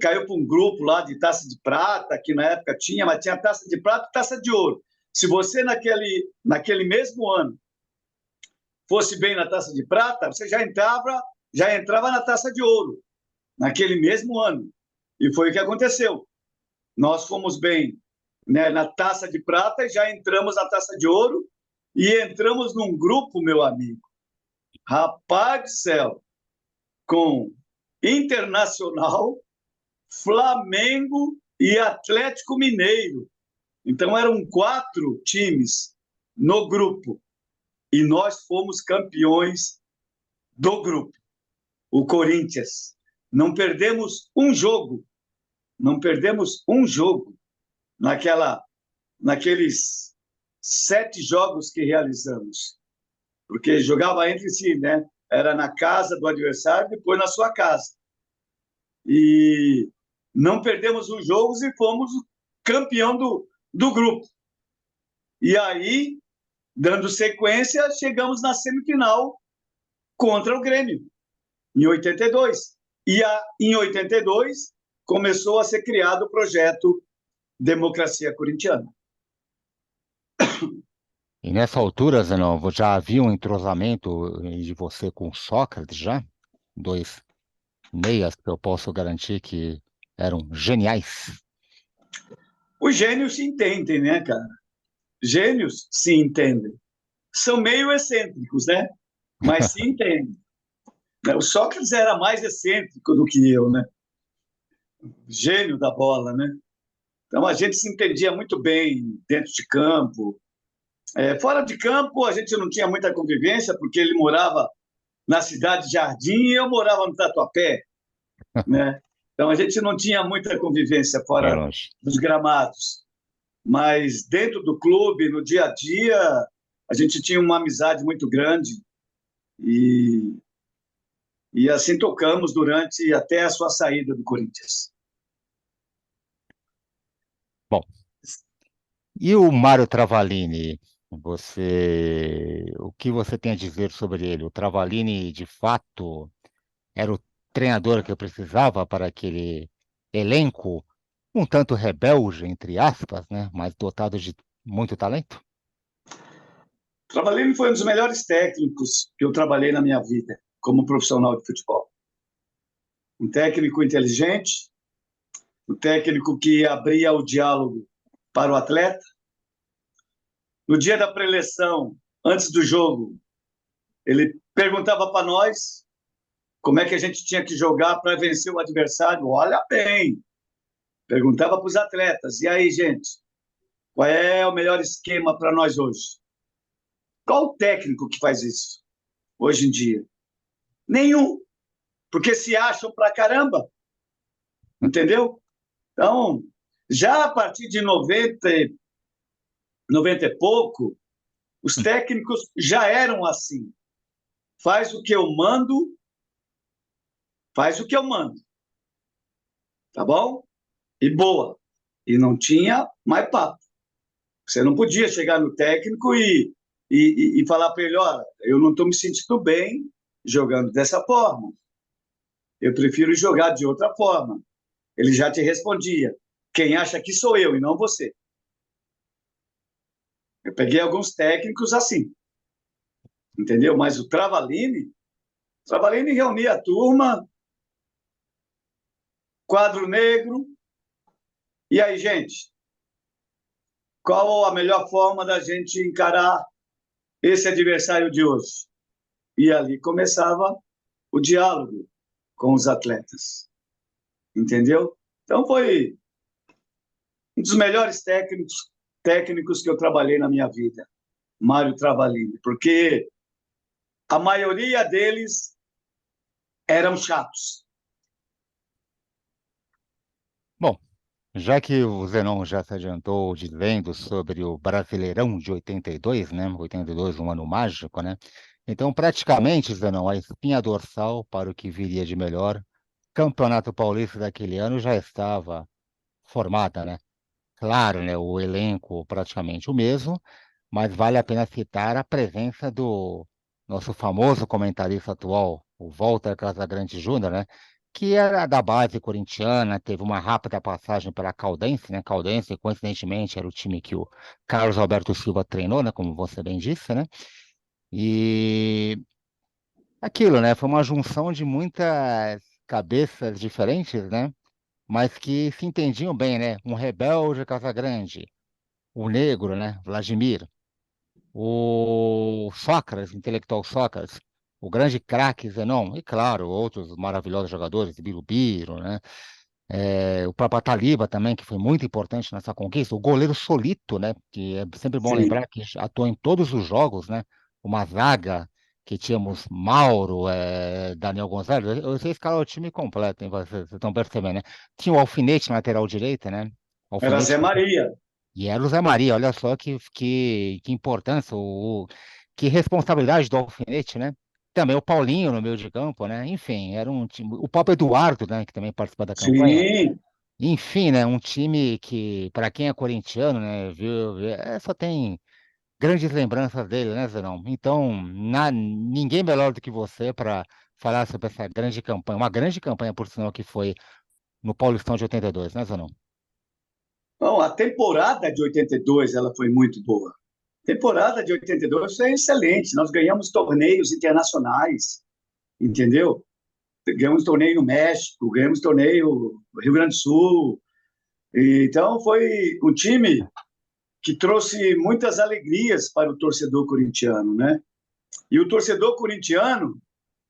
caiu para um grupo lá de taça de prata, que na época tinha, mas tinha taça de prata e taça de ouro. Se você naquele mesmo ano fosse bem na taça de prata, você já entrava na taça de ouro, naquele mesmo ano. E foi o que aconteceu. Nós fomos bem, né, na taça de prata e já entramos na taça de ouro e entramos num grupo, meu amigo. Rapaz do céu, com Internacional, Flamengo e Atlético Mineiro. Então eram 4 times no grupo e nós fomos campeões do grupo. O Corinthians. Não perdemos um jogo. Não perdemos um jogo naqueles 7 jogos que realizamos. Porque jogava entre si, né? Era na casa do adversário, depois na sua casa. E não perdemos os jogos e fomos campeão do grupo. E aí, dando sequência, chegamos na semifinal contra o Grêmio, em 82. Em 82, começou a ser criado o projeto Democracia Corintiana. E nessa altura, Zanon, já havia um entrosamento de você com o Sócrates já? Dois meias que eu posso garantir que eram geniais. Os gênios se entendem, né, cara? Gênios se entendem. São meio excêntricos, né? Mas se entendem. O Sócrates era mais excêntrico do que eu, né? Gênio da bola, né? Então a gente se entendia muito bem dentro de campo. Fora de campo, a gente não tinha muita convivência, porque ele morava na cidade de Jardim e eu morava no Tatuapé, né? Então a gente não tinha muita convivência fora dos gramados. Mas dentro do clube, no dia a dia, a gente tinha uma amizade muito grande e assim tocamos durante até a sua saída do Corinthians. Bom, e o Mário Travalini? O que você tem a dizer sobre ele? O Travalini, de fato, era o treinador que eu precisava para aquele elenco um tanto rebelde, entre aspas, né? Mas dotado de muito talento? Travalini foi um dos melhores técnicos que eu trabalhei na minha vida como profissional de futebol. Um técnico inteligente, o técnico que abria o diálogo para o atleta. No dia da preleção, antes do jogo, ele perguntava para nós como é que a gente tinha que jogar para vencer o adversário. Olha bem, perguntava para os atletas. E aí, gente, qual é o melhor esquema para nós hoje? Qual o técnico que faz isso hoje em dia? Nenhum, porque se acham pra caramba, entendeu? Então, já a partir de 90 e pouco, os técnicos já eram assim. Faz o que eu mando, faz o que eu mando, tá bom? E boa. E não tinha mais papo. Você não podia chegar no técnico e falar para ele, olha, eu não estou me sentindo bem jogando dessa forma. Eu prefiro jogar de outra forma. Ele já te respondia. Quem acha que sou eu e não você. Eu peguei alguns técnicos assim, entendeu? Mas o Travalini reunia a turma, quadro negro. E aí, gente, qual a melhor forma da gente encarar esse adversário de hoje? E ali começava o diálogo com os atletas, entendeu? Então foi um dos melhores técnicos que eu trabalhei na minha vida, Mário Travalini, porque a maioria deles eram chatos. Bom, já que o Zenon já se adiantou dizendo sobre o Brasileirão de 82, né? 82, um ano mágico, né? Então, praticamente, Zenon, a espinha dorsal para o que viria de melhor, Campeonato Paulista daquele ano já estava formada, né? Claro, né? O elenco praticamente o mesmo, mas vale a pena citar a presença do nosso famoso comentarista atual, o Walter Casagrande Júnior, né? Que era da base corintiana, teve uma rápida passagem pela Caldense, né? Caldense, coincidentemente, era o time que o Carlos Alberto Silva treinou, né? Como você bem disse, né? E aquilo, né? Foi uma junção de muitas cabeças diferentes, né? Mas que se entendiam bem, né? Um rebelde Casagrande, o negro, né? Vladimir, o Sócrates, intelectual Sócrates, o grande craque Zenon, e claro, outros maravilhosos jogadores, Birubiru, né? O próprio Ataliba também, que foi muito importante nessa conquista, o goleiro Solito, né? Que é sempre bom Sim, lembrar que atuou em todos os jogos, né? Uma zaga que tínhamos Mauro, Daniel Gonzalez, eu sei escalar o time completo, hein? Vocês estão percebendo, né? Tinha o Alfinete na lateral direita, né? era Alfinete Zé Maria. e era o Zé Maria, olha só que importância, que responsabilidade do Alfinete, né? Também o Paulinho no meio de campo, né? Enfim, era um time. O próprio Eduardo, né? Que também participa da campanha. Sim, Enfim, né? Um time que, para quem é corintiano, né? Só tem grandes lembranças dele, né, Zerão? Então, ninguém melhor do que você para falar sobre essa grande campanha. Uma grande campanha, por sinal, que foi no Paulistão de 82, né, Zerão? bom, a temporada de 82 ela foi muito boa. A temporada de 82 foi excelente. Nós ganhamos torneios internacionais, entendeu? Ganhamos torneio no México, ganhamos torneio no Rio Grande do Sul. Então foi um time que trouxe muitas alegrias para o torcedor corintiano, né? E o torcedor corintiano,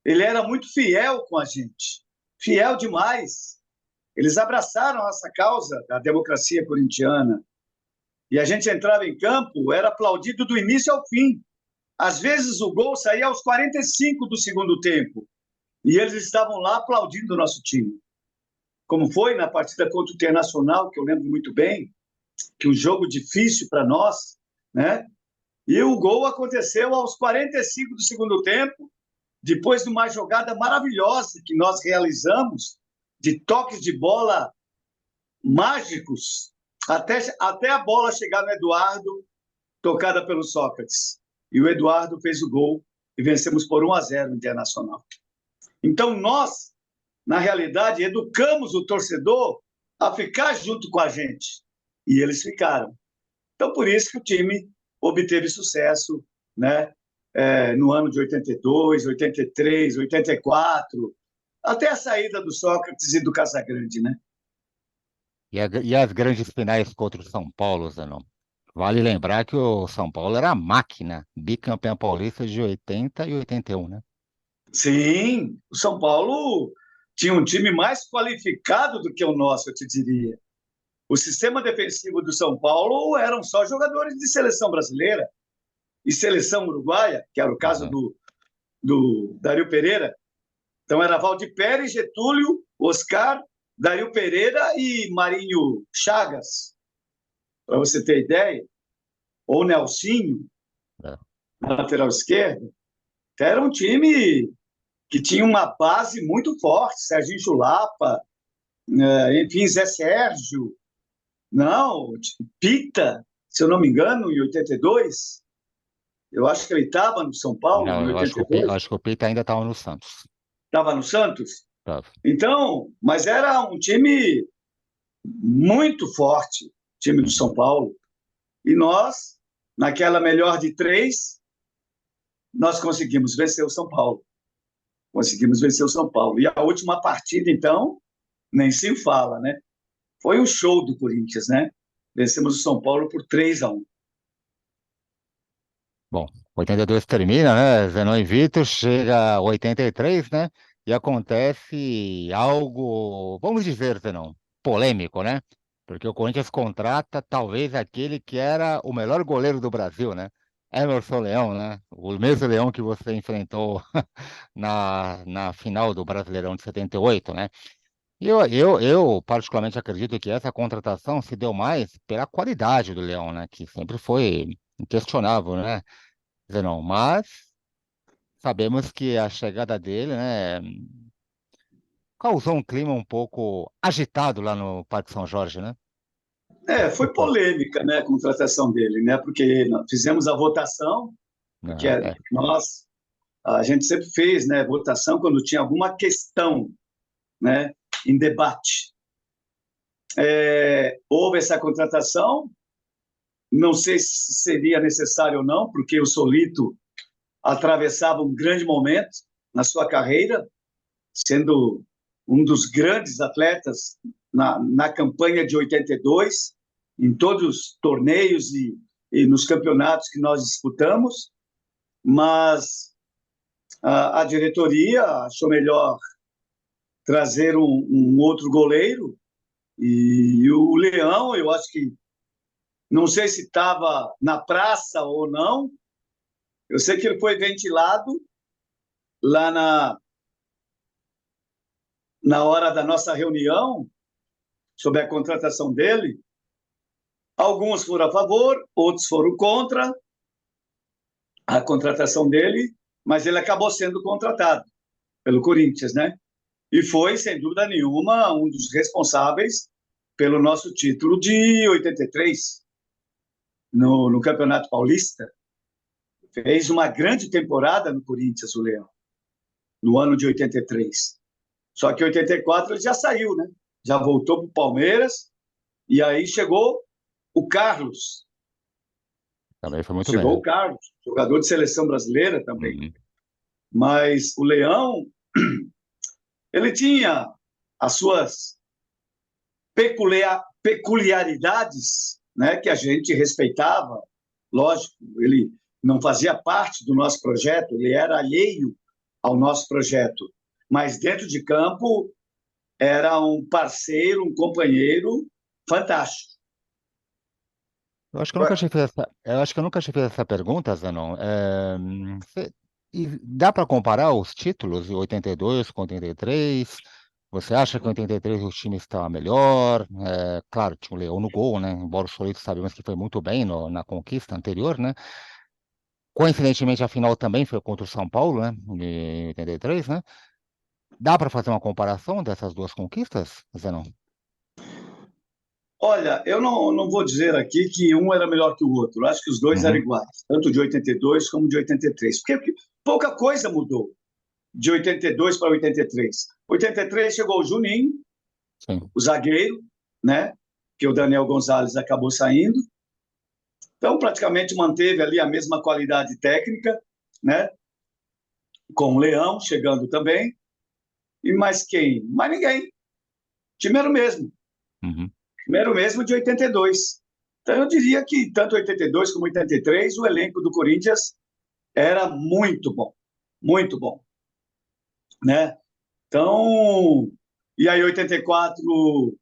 ele era muito fiel com a gente, fiel demais. Eles abraçaram a nossa causa da democracia corintiana. E a gente entrava em campo, era aplaudido do início ao fim. Às vezes o gol saía aos 45 do segundo tempo. E eles estavam lá aplaudindo o nosso time. Como foi na partida contra o Internacional, que eu lembro muito bem, que um jogo difícil para nós, né? E o gol aconteceu aos 45 do segundo tempo, depois de uma jogada maravilhosa que nós realizamos, de toques de bola mágicos, até a bola chegar no Eduardo, tocada pelo Sócrates. E o Eduardo fez o gol e vencemos por 1-0 o Internacional. Então, nós, na realidade, educamos o torcedor a ficar junto com a gente. E eles ficaram. Então, por isso que o time obteve sucesso, né? No ano de 82, 83, 84, até a saída do Sócrates e do Casagrande, né? E as grandes finais contra o São Paulo, Zanon? Vale lembrar que o São Paulo era a máquina, bicampeão paulista de 80 e 81, né? Sim, o São Paulo tinha um time mais qualificado do que o nosso, eu te diria. O sistema defensivo do São Paulo eram só jogadores de seleção brasileira e seleção uruguaia, que era o caso Aham. do Dario Pereira. Então era Valdir Pérez, Getúlio, Oscar, Dario Pereira e Marinho Chagas, para você ter ideia, ou Nelsinho, É. lateral esquerdo. Então, era um time que tinha uma base muito forte, Serginho Chulapa, enfim, Zé Sérgio, não, Pita, se eu não me engano, em 82, eu acho que ele estava no São Paulo, Não, em eu 82, acho que o Peita ainda estava no Santos. estava no Santos. Tava. Então, mas era um time muito forte, time do Uhum. São Paulo. E nós, naquela melhor de três, nós conseguimos vencer o São Paulo. Conseguimos vencer o São Paulo. E a última partida, então, nem se fala, né? Foi um show do Corinthians, né? Vencemos o São Paulo por 3-1. Bom, 82 termina, né? Zenon e Vitor, chega a 83, né? E acontece algo, vamos dizer, Zenon, polêmico, né? Porque o Corinthians contrata talvez aquele que era o melhor goleiro do Brasil, né? Emerson Leão, né? O mesmo Leão que você enfrentou na final do Brasileirão de 78, né? E eu particularmente acredito que essa contratação se deu mais pela qualidade do Leão, né? Que sempre foi inquestionável, né? Zenon, mas sabemos que a chegada dele, né, causou um clima um pouco agitado lá no Parque São Jorge, né? Foi polêmica, né, a contratação dele, né? Porque nós fizemos a votação, porque Não, é. nós, a gente sempre fez, né, votação quando tinha alguma questão, né, em debate. Houve essa contratação, não sei se seria necessário ou não, porque o Solito atravessava um grande momento na sua carreira, sendo um dos grandes atletas na campanha de 82, em todos os torneios e nos campeonatos que nós disputamos, mas a diretoria achou melhor trazer um outro goleiro, e o Leão, eu acho que, não sei se estava na praça ou não, eu sei que ele foi ventilado lá na hora da nossa reunião sobre a contratação dele. Alguns foram a favor, outros foram contra a contratação dele, mas ele acabou sendo contratado pelo Corinthians, né? E foi, sem dúvida nenhuma, um dos responsáveis pelo nosso título de 83 no Campeonato Paulista. Fez uma grande temporada no Corinthians, o Leão, no ano de 83. Só que em 84 ele já saiu, né? Já voltou para o Palmeiras, e aí chegou o Carlos. Também foi muito bem, Chegou né? o Carlos, jogador de seleção brasileira também. Uhum. Mas o Leão, ele tinha as suas peculiaridades, né, que a gente respeitava. Lógico, ele não fazia parte do nosso projeto, ele era alheio ao nosso projeto. Mas dentro de campo, era um parceiro, um companheiro fantástico. Eu acho que eu nunca te fiz essa pergunta, Zanon. E dá para comparar os títulos de 82 com 83? Você acha que em 83 o time estava melhor? Claro, tinha o Leão no gol, né? Embora o Solito sabemos que foi muito bem na conquista anterior, né? Coincidentemente, a final também foi contra o São Paulo, né? De 83, né? Dá para fazer uma comparação dessas duas conquistas, Zenon? Olha, eu não vou dizer aqui que um era melhor que o outro. Eu acho que os dois eram Uhum, iguais, tanto de 82 como de 83. Porque pouca coisa mudou de 82 para 83. 83 chegou o Juninho, sim. o zagueiro, né? Que o Daniel Gonzalez acabou saindo. Então, praticamente manteve ali a mesma qualidade técnica, né? Com o Leão chegando também. E mais quem? Mais ninguém. O time era o mesmo. Uhum. Primeiro mesmo de 82. Então, eu diria que tanto 82 como 83, o elenco do Corinthians era muito bom, né? Então, e aí 84,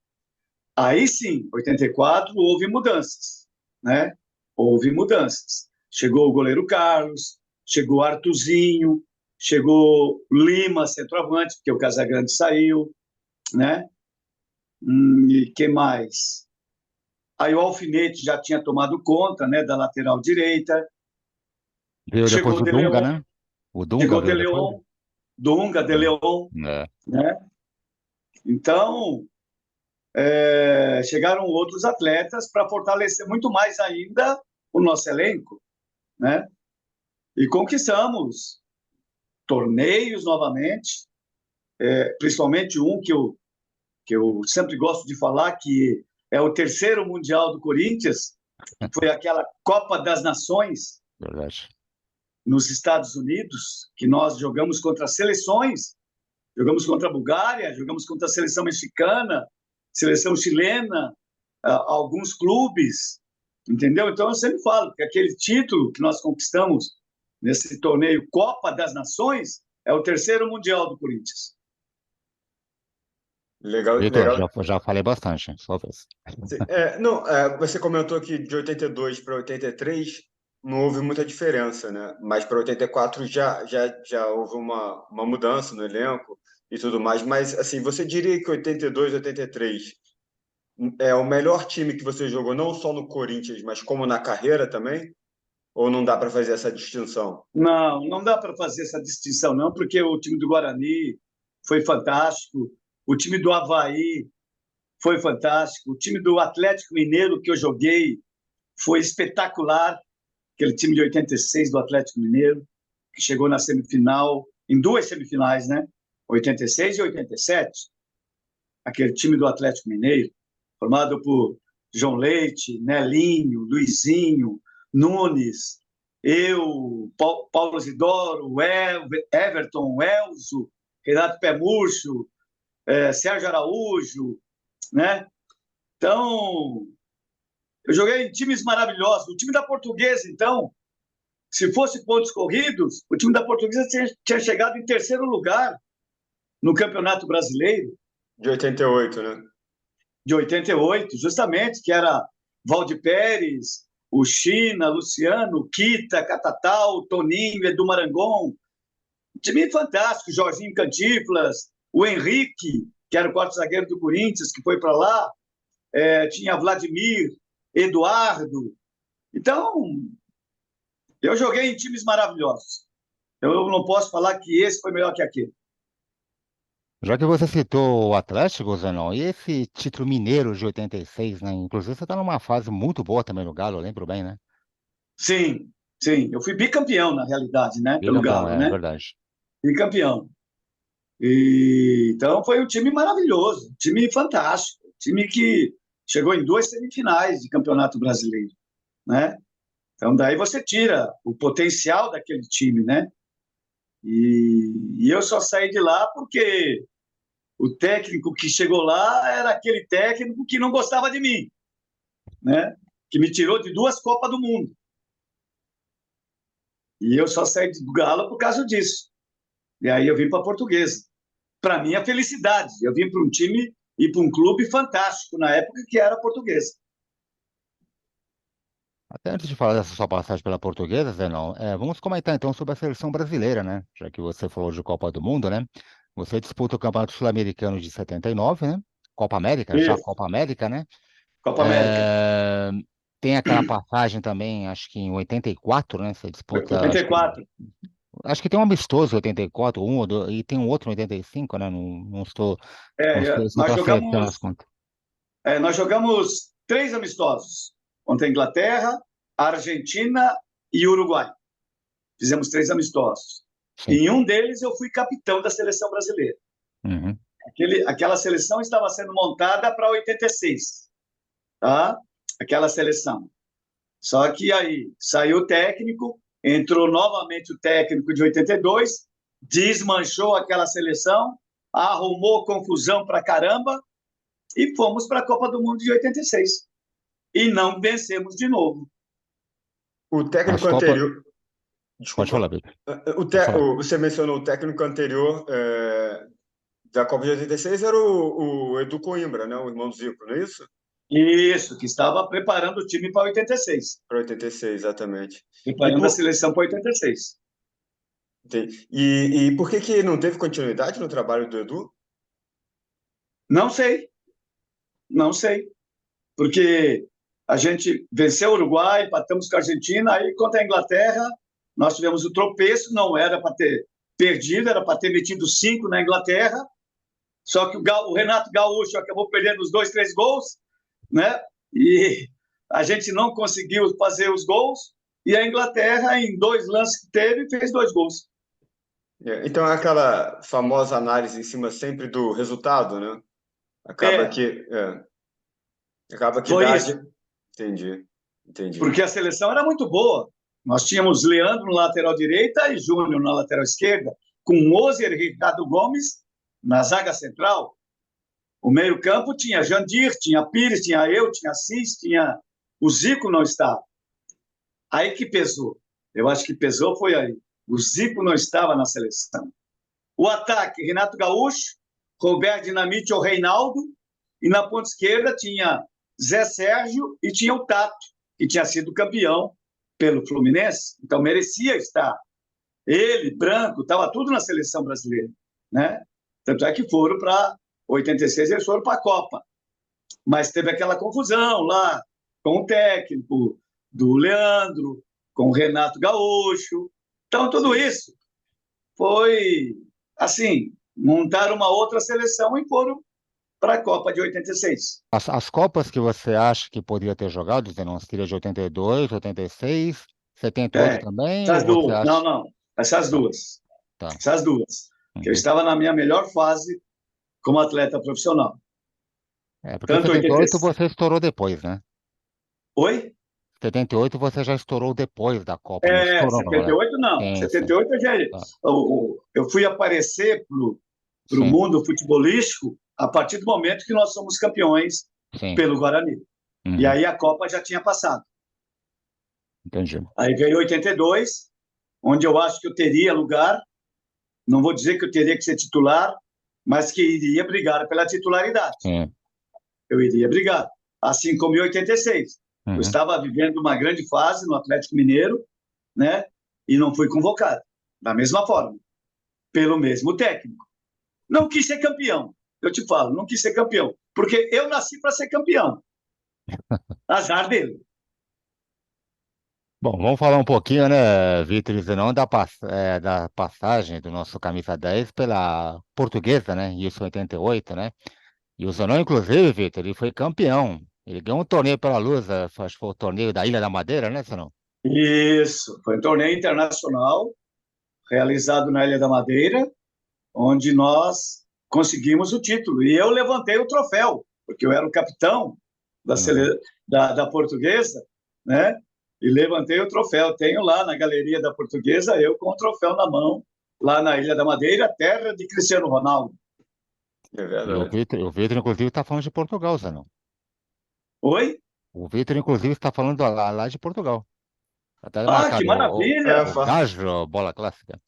aí sim, 84 houve mudanças, né? Houve mudanças. Chegou o goleiro Carlos, chegou Artuzinho, chegou Lima, centroavante, porque o Casagrande saiu, né? E que mais? Aí o Alfinete já tinha tomado conta, né, da lateral direita. Veio depois Chegou o o De Dunga, Leon, né? O Dunga chegou o veio De depois? Leon, Dunga, De Leon, É, né? Então, chegaram outros atletas para fortalecer muito mais ainda o nosso elenco, né? E conquistamos torneios novamente, principalmente um que eu sempre gosto de falar, que é o terceiro Mundial do Corinthians, foi aquela Copa das Nações verdade. nos Estados Unidos, que nós jogamos contra seleções, jogamos contra a Bulgária, jogamos contra a seleção mexicana, seleção chilena, alguns clubes, entendeu? Então eu sempre falo que aquele título que nós conquistamos nesse torneio Copa das Nações é o terceiro Mundial do Corinthians. Legal, Vitor, legal. já falei bastante, só vez. Não, você comentou que de 82 para 83 não houve muita diferença, né? Mas para 84 já houve uma mudança no elenco e tudo mais. Mas, assim, você diria que 82, 83 é o melhor time que você jogou, não só no Corinthians, mas como na carreira também? Ou não dá para fazer essa distinção? Não, não dá para fazer essa distinção, não, porque o time do Guarani foi fantástico, o time do Avaí foi fantástico, o time do Atlético Mineiro que eu joguei foi espetacular, aquele time de 86 do Atlético Mineiro, que chegou na semifinal, em duas semifinais, né? 86 e 87. Aquele time do Atlético Mineiro, formado por João Leite, Nelinho, Luizinho, Nunes, eu, Paulo Isidoro, Everton, Elzo, Renato Pé Murcho, Sérgio Araújo, né? Então, eu joguei em times maravilhosos. O time da Portuguesa, então, se fosse pontos corridos, o time da Portuguesa tinha chegado em terceiro lugar no Campeonato Brasileiro De 88, né? de 88, justamente, que era Valdir Pérez, o China, Luciano, Kita, Catatal, Toninho, Edu Marangon. Time fantástico, Jorginho Cantinflas, o Henrique, que era o quarto zagueiro do Corinthians, que foi para lá, tinha Vladimir, Eduardo. Então, eu joguei em times maravilhosos. Eu não posso falar que esse foi melhor que aquele. Já que você citou o Atlético, Zenon, e esse título mineiro de 86, né? Inclusive você está numa fase muito boa também no Galo, eu lembro bem, né? Sim, sim. Eu fui bicampeão, na realidade, né? Pelo Bicampeão, Galo, é né? verdade. Bicampeão. Então foi um time maravilhoso, um time fantástico, um time que chegou em duas semifinais de Campeonato Brasileiro, né? Então daí você tira o potencial daquele time, né? E eu só saí de lá porque o técnico que chegou lá era aquele técnico que não gostava de mim, né? Que me tirou de duas Copas do Mundo. E eu só saí do Galo por causa disso. E aí eu vim para a Portuguesa. Para mim, a felicidade. Eu vim para um time e para um clube fantástico na época que era a Portuguesa. Até antes de falar dessa sua passagem pela Portuguesa, Zenon, vamos comentar então sobre a seleção brasileira, né? Já que você falou de Copa do Mundo, né? Você disputa o Campeonato Sul-Americano de 79, né? Copa América, já Isso, Copa América, né? Copa América. É, Tem aquela passagem também, acho que em 84, né? Você disputa, acho que tem um amistoso em 84, um ou dois, e tem um outro em 85, né? Não sei se eu Nós estou acertando as jogamos, contas. nós jogamos três amistosos contra a Inglaterra, a Argentina e Uruguai. Fizemos três amistosos. Sim. E em um deles eu fui capitão da seleção brasileira. Uhum. Aquela seleção estava sendo montada para 86, tá? Aquela seleção. Só que aí saiu o técnico, entrou novamente o técnico de 82, desmanchou aquela seleção, arrumou confusão para caramba e fomos para a Copa do Mundo de 86. E não vencemos de novo. O As técnico Copas. anterior. Pode falar, Desculpa. Vitor. Pode falar. Você mencionou o técnico anterior da Copa de 86 era o Edu Coimbra, né? O irmão do Zico, não é isso? Isso, que estava preparando o time para 86. Para 86, exatamente. Preparando a seleção para 86. E por que não teve continuidade no trabalho do Edu? Não sei. Não sei. Porque a gente venceu o Uruguai, empatamos com a Argentina, aí contra a Inglaterra, nós tivemos o tropeço, não era para ter perdido, era para ter metido 5 na Inglaterra, só que o Renato Gaúcho acabou perdendo os 2, 3 gols, né? E a gente não conseguiu fazer os gols, e a Inglaterra, em 2 lances que teve, fez 2 gols. Então é aquela famosa análise em cima sempre do resultado, né? Acaba que Foi dá. isso. Entendi. Porque a seleção era muito boa. Nós tínhamos Leandro na lateral direita e Júnior na lateral esquerda, com Moser e Ricardo Gomes na zaga central. O meio-campo tinha Jandir, tinha Pires, tinha eu, tinha Assis, tinha. O Zico não estava. Aí que pesou. Eu acho que pesou foi aí. O Zico não estava na seleção. O ataque, Renato Gaúcho, Roberto Dinamite ou Reinaldo, e na ponta esquerda tinha Zé Sérgio e tinha o Tato, que tinha sido campeão pelo Fluminense, então merecia estar. Ele, Branco, estava tudo na seleção brasileira, né? Tanto é que foram para 86, eles foram para a Copa. Mas teve aquela confusão lá com o técnico do Leandro, com o Renato Gaúcho. Então, tudo isso foi, assim, montar uma outra seleção e foram para a Copa de 86. As Copas que você acha que poderia ter jogado, você não seria de 82, 86, 78 também, Essas ou você duas. acha? Não. Essas Tá, duas. tá. Essas duas. Que eu estava na minha melhor fase como atleta profissional. Porque Tanto 78 86. você estourou depois, né? Oi? 78 você já estourou depois da Copa, não estourou, não, né? 78 não. Sim, sim. 78 Tá. eu fui aparecer para o Sim, mundo futebolístico a partir do momento que nós somos campeões sim. pelo Guarani. E aí a Copa já tinha passado. Entendi. Aí veio 82, onde eu acho que eu teria lugar. Não vou dizer que eu teria que ser titular, mas que iria brigar pela titularidade. Sim. Eu iria brigar. Assim como em 86. Eu estava vivendo uma grande fase no Atlético Mineiro, né? E não fui convocado. Da mesma forma. Pelo mesmo técnico. Não quis ser campeão. Eu te falo, não quis ser campeão. Porque eu nasci para ser campeão. Azar dele. Bom, vamos falar um pouquinho, né, Vitor Zenão, da passagem do nosso camisa 10 pela Portuguesa, né? Isso em 88, né? E o Zanon, inclusive, Vitor, ele foi campeão. Ele ganhou um torneio pela Lusa, acho que foi o torneio da Ilha da Madeira, né, Zanon? Isso. Foi um torneio internacional realizado na Ilha da Madeira, onde nós conseguimos o título. E eu levantei o troféu, porque eu era o capitão da Portuguesa, né? E levantei o troféu. Tenho lá na galeria da Portuguesa, eu com o troféu na mão, lá na Ilha da Madeira, terra de Cristiano Ronaldo. É E verdade. o Vitor, inclusive, está falando de Portugal, Zanon. Oi? O Vitor, inclusive, está falando lá de Portugal. Até Que marcado maravilha! o Gajo, bola clássica.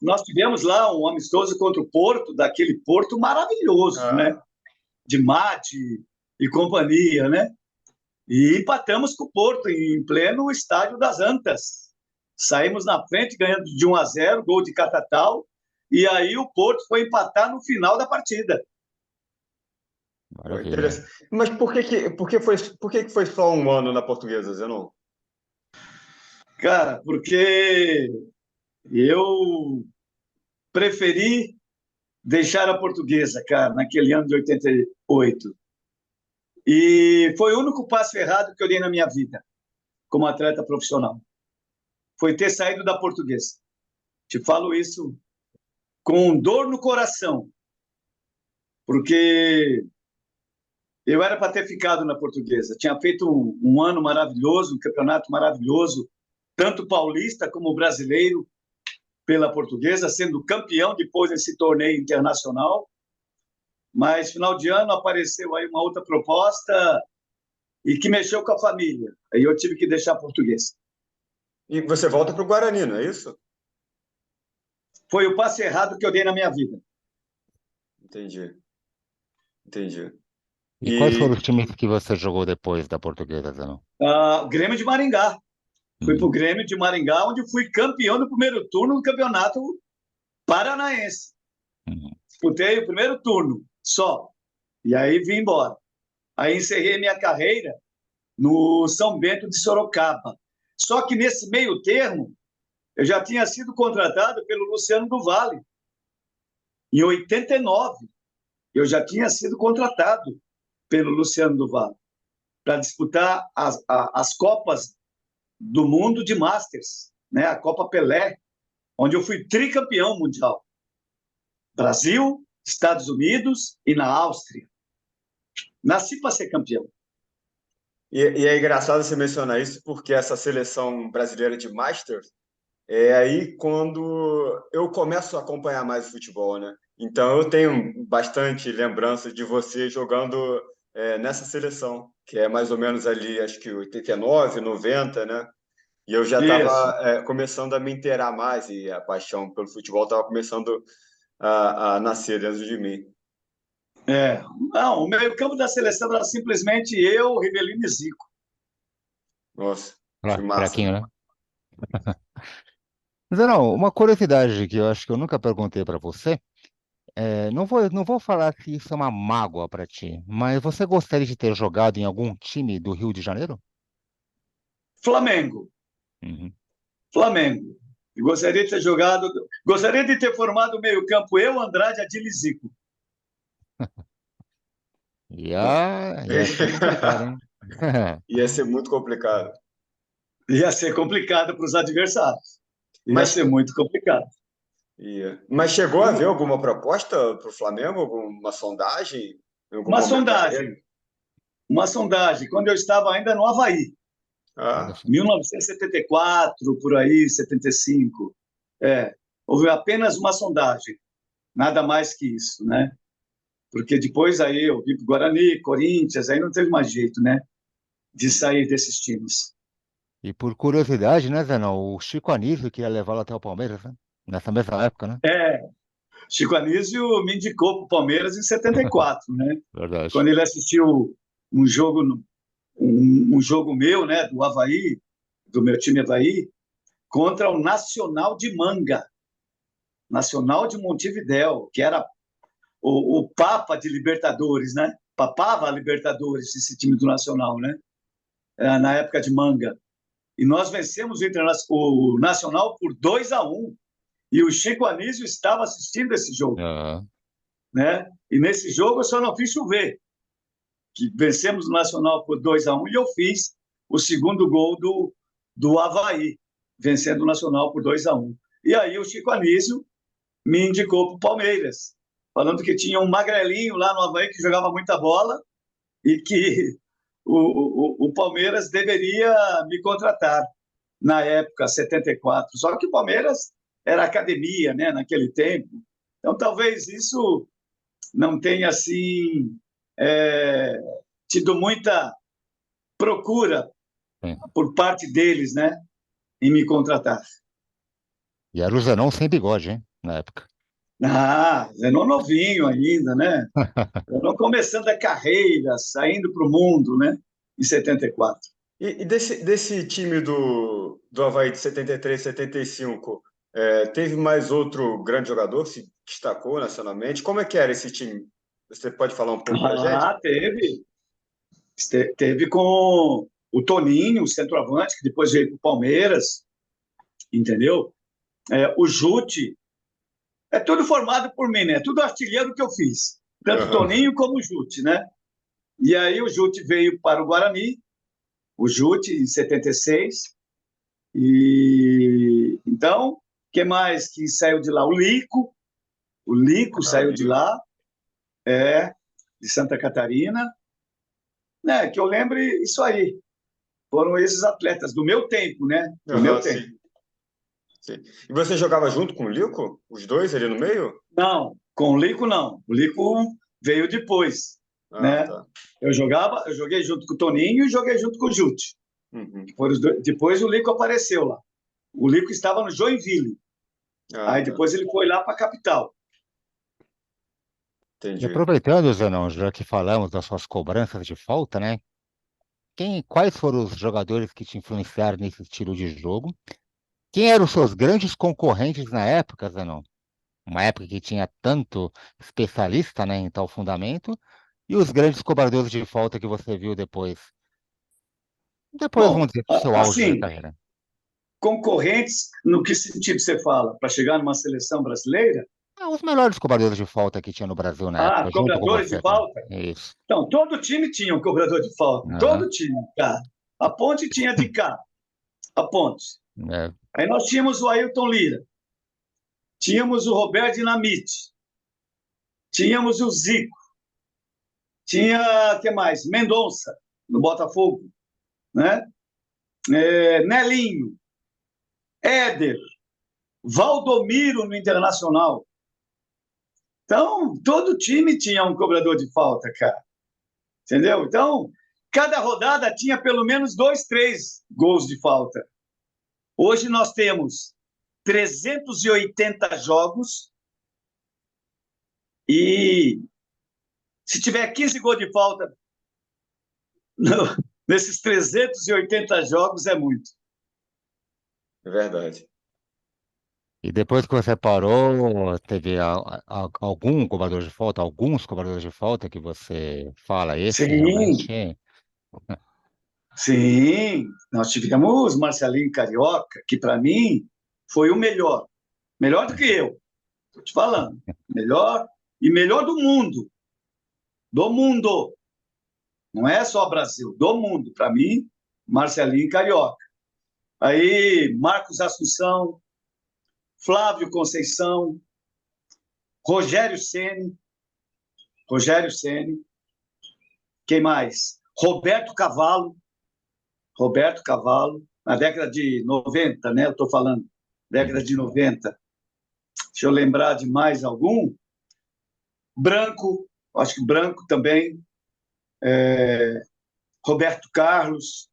Nós tivemos lá um amistoso contra o Porto, daquele Porto maravilhoso, né? De Mate e companhia, né? E empatamos com o Porto em pleno estádio das Antas. Saímos na frente, ganhando de 1-0, gol de Catatal, e aí o Porto foi empatar no final da partida. Maravilha. Mas por que foi só um ano na Portuguesa, Zenon? Cara, porque eu preferi deixar a Portuguesa, cara, naquele ano de 88. E foi o único passo errado que eu dei na minha vida como atleta profissional. Foi ter saído da Portuguesa. Te falo isso com dor no coração, porque eu era para ter ficado na Portuguesa. Tinha feito um ano maravilhoso, um campeonato maravilhoso, tanto paulista como brasileiro, pela Portuguesa, sendo campeão depois desse torneio internacional. mas final de ano apareceu aí uma outra proposta e que mexeu com a família. Aí eu tive que deixar português. E você volta para o Guarani, não é isso? Foi o passe errado que eu dei na minha vida. Entendi, entendi. E quais foram E os times que você jogou depois da Portuguesa, Zanon? O Grêmio de Maringá. Fui para o Uhum. Grêmio de Maringá, onde fui campeão no primeiro turno do Campeonato Paranaense. Uhum. Disputei o primeiro turno só. E aí vim embora. Aí encerrei minha carreira no São Bento de Sorocaba. Só que nesse meio termo, eu já tinha sido contratado pelo Luciano do Vale. Em 89, eu já tinha sido contratado pelo Luciano do Vale para disputar as Copas do Mundo de Masters, né? A Copa Pelé, onde eu fui tricampeão mundial. Brasil, Estados Unidos e na Áustria. Nasci para ser campeão. e é engraçado você mencionar isso, porque essa seleção brasileira de Masters é aí quando eu começo a acompanhar mais o futebol, né? Então eu tenho bastante lembrança de você jogando nessa seleção, que é mais ou menos ali, acho que 89, 90, né? E eu já Isso. estava começando a me inteirar mais e a paixão pelo futebol estava começando a nascer dentro de mim. Não, o meio-campo da seleção era simplesmente eu, Rivelino e Zico. Nossa, que massa. Fraquinho, né? Zanon, uma curiosidade que eu acho que eu nunca perguntei para você. Não vou falar se isso é uma mágoa para ti, mas você gostaria de ter jogado em algum time do Rio de Janeiro? Flamengo. Uhum. Flamengo. E gostaria de ter jogado. Gostaria de ter formado o meio-campo eu, Andrade, Adil e Zico. Ia ser complicado, hein? Ia ser muito complicado. Ia ser complicado para os adversários. Ia Mas, ser muito complicado. mas chegou a haver alguma proposta para o Flamengo? Alguma sondagem em algum Uma momento da sondagem. carreira? Uma sondagem, quando eu estava ainda no Havaí. Olha Ah, só. 1974, por aí, 75. Houve apenas uma sondagem, nada mais que isso, né? Porque depois aí eu vim para o Guarani, Corinthians, aí não teve mais jeito, né? De sair desses times. E por curiosidade, né, Zanon, o Chico Anísio queria levá-lo até o Palmeiras, né? Nessa mesma época, né? Chico Anísio me indicou para o Palmeiras em 74, né? Verdade. Quando ele assistiu um jogo, um jogo meu, né? Do Havaí, do meu time Havaí, contra o Nacional de Manga, Nacional de Montevidéu, que era o Papa de Libertadores, né? Papava a Libertadores, esse time do Nacional, né? Na época de Manga. E nós vencemos o Nacional por 2-1. E o Chico Anísio estava assistindo esse jogo, Ah, né? E nesse jogo eu só não fiz chover, que vencemos o Nacional por 2-1 e eu fiz o segundo gol do Havaí, vencendo o Nacional por 2-1. E aí o Chico Anísio me indicou para o Palmeiras, falando que tinha um magrelinho lá no Havaí que jogava muita bola e que o Palmeiras deveria me contratar na época, 74. Só que o Palmeiras era academia, né, naquele tempo. Então, talvez isso não tenha, assim, tido muita procura sim. por parte deles, né, em me contratar. E era o Zanon sem bigode, hein? Na época. Zenon novinho ainda, né? Zenon começando a carreira, saindo para o mundo, né? Em 74. e desse time do Havaí de 73, 75, teve mais outro grande jogador que se destacou nacionalmente? Como é que era esse time? Você pode falar um pouco para a gente? Teve. Teve com o Toninho, o centroavante, que depois veio para o Palmeiras, entendeu? O Jute. É tudo formado por mim, né? Tudo artilheiro que eu fiz. Tanto o Aham. Toninho como o Jute, né? E aí o Jute veio para o Guarani, o Jute em 76. E então, que mais que saiu de lá? O Lico saiu de lá, de Santa Catarina, né? Que eu lembre isso aí. Foram esses atletas do meu tempo, né? Do meu Aham, tempo. sim, sim. E você jogava junto com o Lico? Os dois ali no meio? Não, com o Lico não. O Lico veio depois, Ah, né? tá. Eu joguei junto com o Toninho e joguei junto com o Jute. Uhum. Depois o Lico apareceu lá. O Lico estava no Joinville. Ah, Aí tá. depois ele foi lá para a capital. E Entendi. aproveitando, Zenão, já que falamos das suas cobranças de falta, né? Quais foram os jogadores que te influenciaram nesse estilo de jogo? Quem eram os seus grandes concorrentes na época, Zenão? Uma época que tinha tanto especialista, né, em tal fundamento, e os grandes cobradores de falta que você viu depois. Depois, vamos Bom, dizer, do seu auge da assim, carreira. concorrentes, no que sentido você fala? Para chegar numa seleção brasileira? Ah, os melhores cobradores de falta que tinha no Brasil na época, junto com Cobradores de você, cara. falta? Isso. Então, todo time tinha um cobrador de falta. Aham. Todo time, cara. A Ponte tinha de cá, a Ponte. É, Aí nós tínhamos o Ailton Lira. Tínhamos o Roberto Dinamite. Tínhamos o Zico. Tinha, o que mais? Mendonça, no Botafogo. Né? Nelinho. Éder. Valdomiro no Internacional. Então, todo time tinha um cobrador de falta, cara. Entendeu? Então, cada rodada tinha pelo menos 2, 3 gols de falta. Hoje nós temos 380 jogos e se tiver 15 gols de falta nesses 380 jogos é muito. É verdade. E depois que você parou, teve algum cobrador de falta, alguns cobradores de falta que você fala, esse Sim, realmente. sim. Nós tivemos Marcelinho Carioca, que para mim foi o melhor. Melhor do que eu. Estou te falando. Melhor e melhor do mundo. Do mundo. Não é só Brasil, do mundo. Para mim, Marcelinho Carioca. Aí, Marcos Assunção, Flávio Conceição, Rogério Ceni. Rogério Ceni. Quem mais? Roberto Cavalo. Roberto Cavalo. Na década de 90, né? Eu estou falando. Década de 90. Deixa eu lembrar de mais algum. Branco. Acho que Branco também. Roberto Carlos.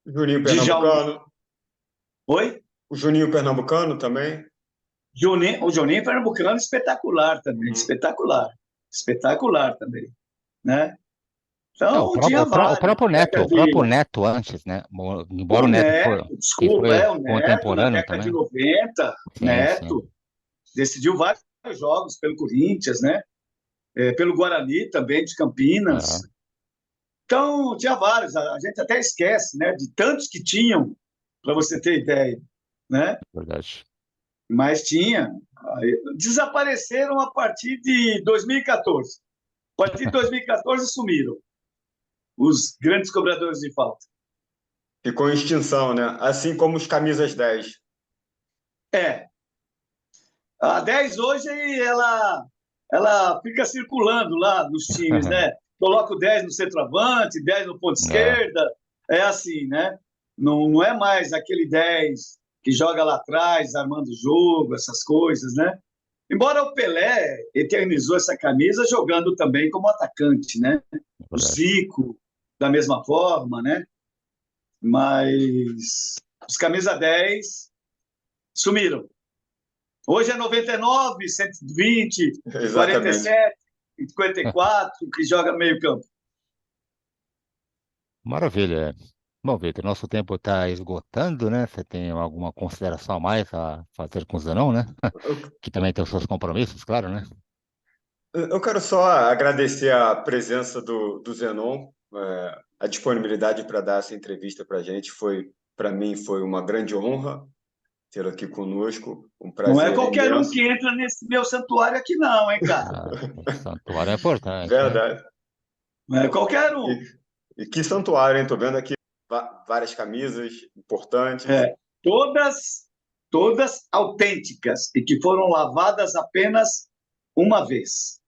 Juninho Djalma. Pernambucano. Oi? O Juninho Pernambucano também. O Juninho Pernambucano, espetacular também. Espetacular. Espetacular também. Né? Não, Então, tinha vários. o próprio Neto antes, né? Embora O o Neto Neto, que desculpa, foi o Neto, na contemporâneo década de também. 90, Sim, sim. Neto decidiu vários jogos pelo Corinthians, né? Pelo Guarani também, de Campinas. Aham, Então, tinha vários, a gente até esquece, né? De tantos que tinham, para você ter ideia, né? verdade. Mas tinha. Desapareceram a partir de 2014. A partir de 2014 sumiram os grandes cobradores de falta. Ficou em extinção, né? Assim como os camisas 10. A 10 hoje, ela fica circulando lá nos times, né? Coloca o 10 no centroavante, 10 no ponto É, esquerda, é assim, né? Não é mais aquele 10 que joga lá atrás, armando o jogo, essas coisas, né? Embora o Pelé eternizou essa camisa jogando também como atacante, né? O verdade. Zico, da mesma forma, né? Mas os camisa 10 sumiram. Hoje é 99, 120, Exatamente. 47, 54, que joga meio campo. Maravilha. Bom, Vitor, nosso tempo está esgotando, né? Você tem alguma consideração a mais a fazer com o Zenão, né? Que também tem os seus compromissos, claro, né? Eu quero só agradecer a presença do Zenon, a disponibilidade para dar essa entrevista para a gente. Para mim, foi uma grande honra tê-lo aqui conosco, um Não é prazer qualquer um imenso. que entra nesse meu santuário aqui, não, hein, cara? O santuário é importante, hein? Verdade. Não é qualquer um. E que santuário, hein? Estou vendo aqui várias camisas importantes. Todas autênticas e que foram lavadas apenas uma vez.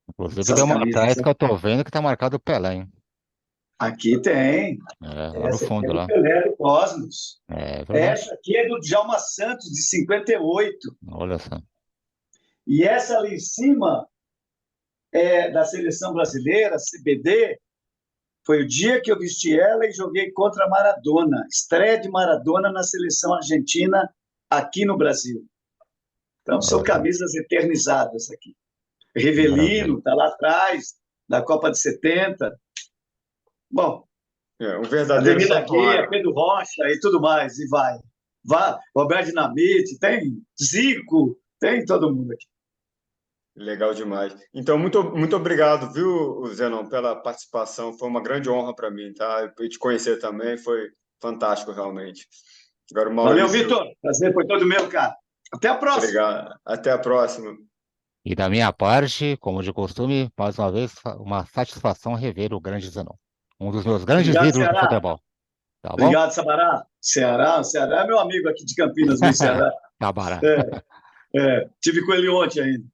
Inclusive, Essas tem uma camisas. atrás que eu tô vendo que tá marcado o Pelé, hein? Aqui tem. Lá no Essa aqui fundo, é do lá. Pelé do Cosmos. É verdade. Essa aqui é do Djalma Santos, de 58. Olha só. E essa ali em cima da seleção brasileira, CBD, foi o dia que eu vesti ela e joguei contra Maradona. Estreia de Maradona na seleção argentina aqui no Brasil. Então, são camisas eternizadas aqui. Rivelino está lá atrás, da Copa de 70. Bom, um verdadeiro Avenida Guia, santuário. Pedro Rocha e tudo mais, e vai. Roberto Dinamite, tem Zico, tem todo mundo aqui. Legal demais. Então, muito obrigado, viu, Zenon, pela participação. Foi uma grande honra para mim, tá? E te conhecer também foi fantástico, realmente. Agora, Maurício... Valeu, Vitor. Prazer foi todo meu, cara. Até a próxima. Obrigado. Até a próxima. E da minha parte, como de costume, mais uma vez, uma satisfação rever o grande Zenon. Um dos meus grandes Obrigado, ídolos do Ceará. futebol. Tá bom? Obrigado, Sabará. Ceará é meu amigo aqui de Campinas, no Ceará. Sabará. Tive com ele ontem ainda.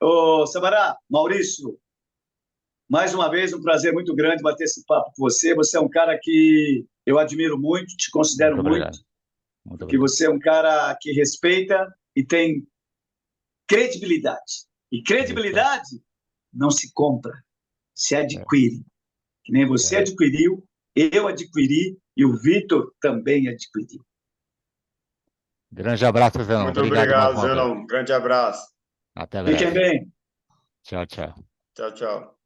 Ô, Sabará, Maurício, mais uma vez um prazer muito grande bater esse papo com você. Você é um cara que eu admiro muito, te considero muito, porque você é um cara que respeita e tem credibilidade. E credibilidade não se compra, se adquire. Que nem você adquiriu, eu adquiri e o Vitor também adquiriu. Grande abraço, Zenon. Muito obrigado, Zenon. Grande abraço. Até breve. Fiquem bem. Tchau, tchau. Tchau, tchau.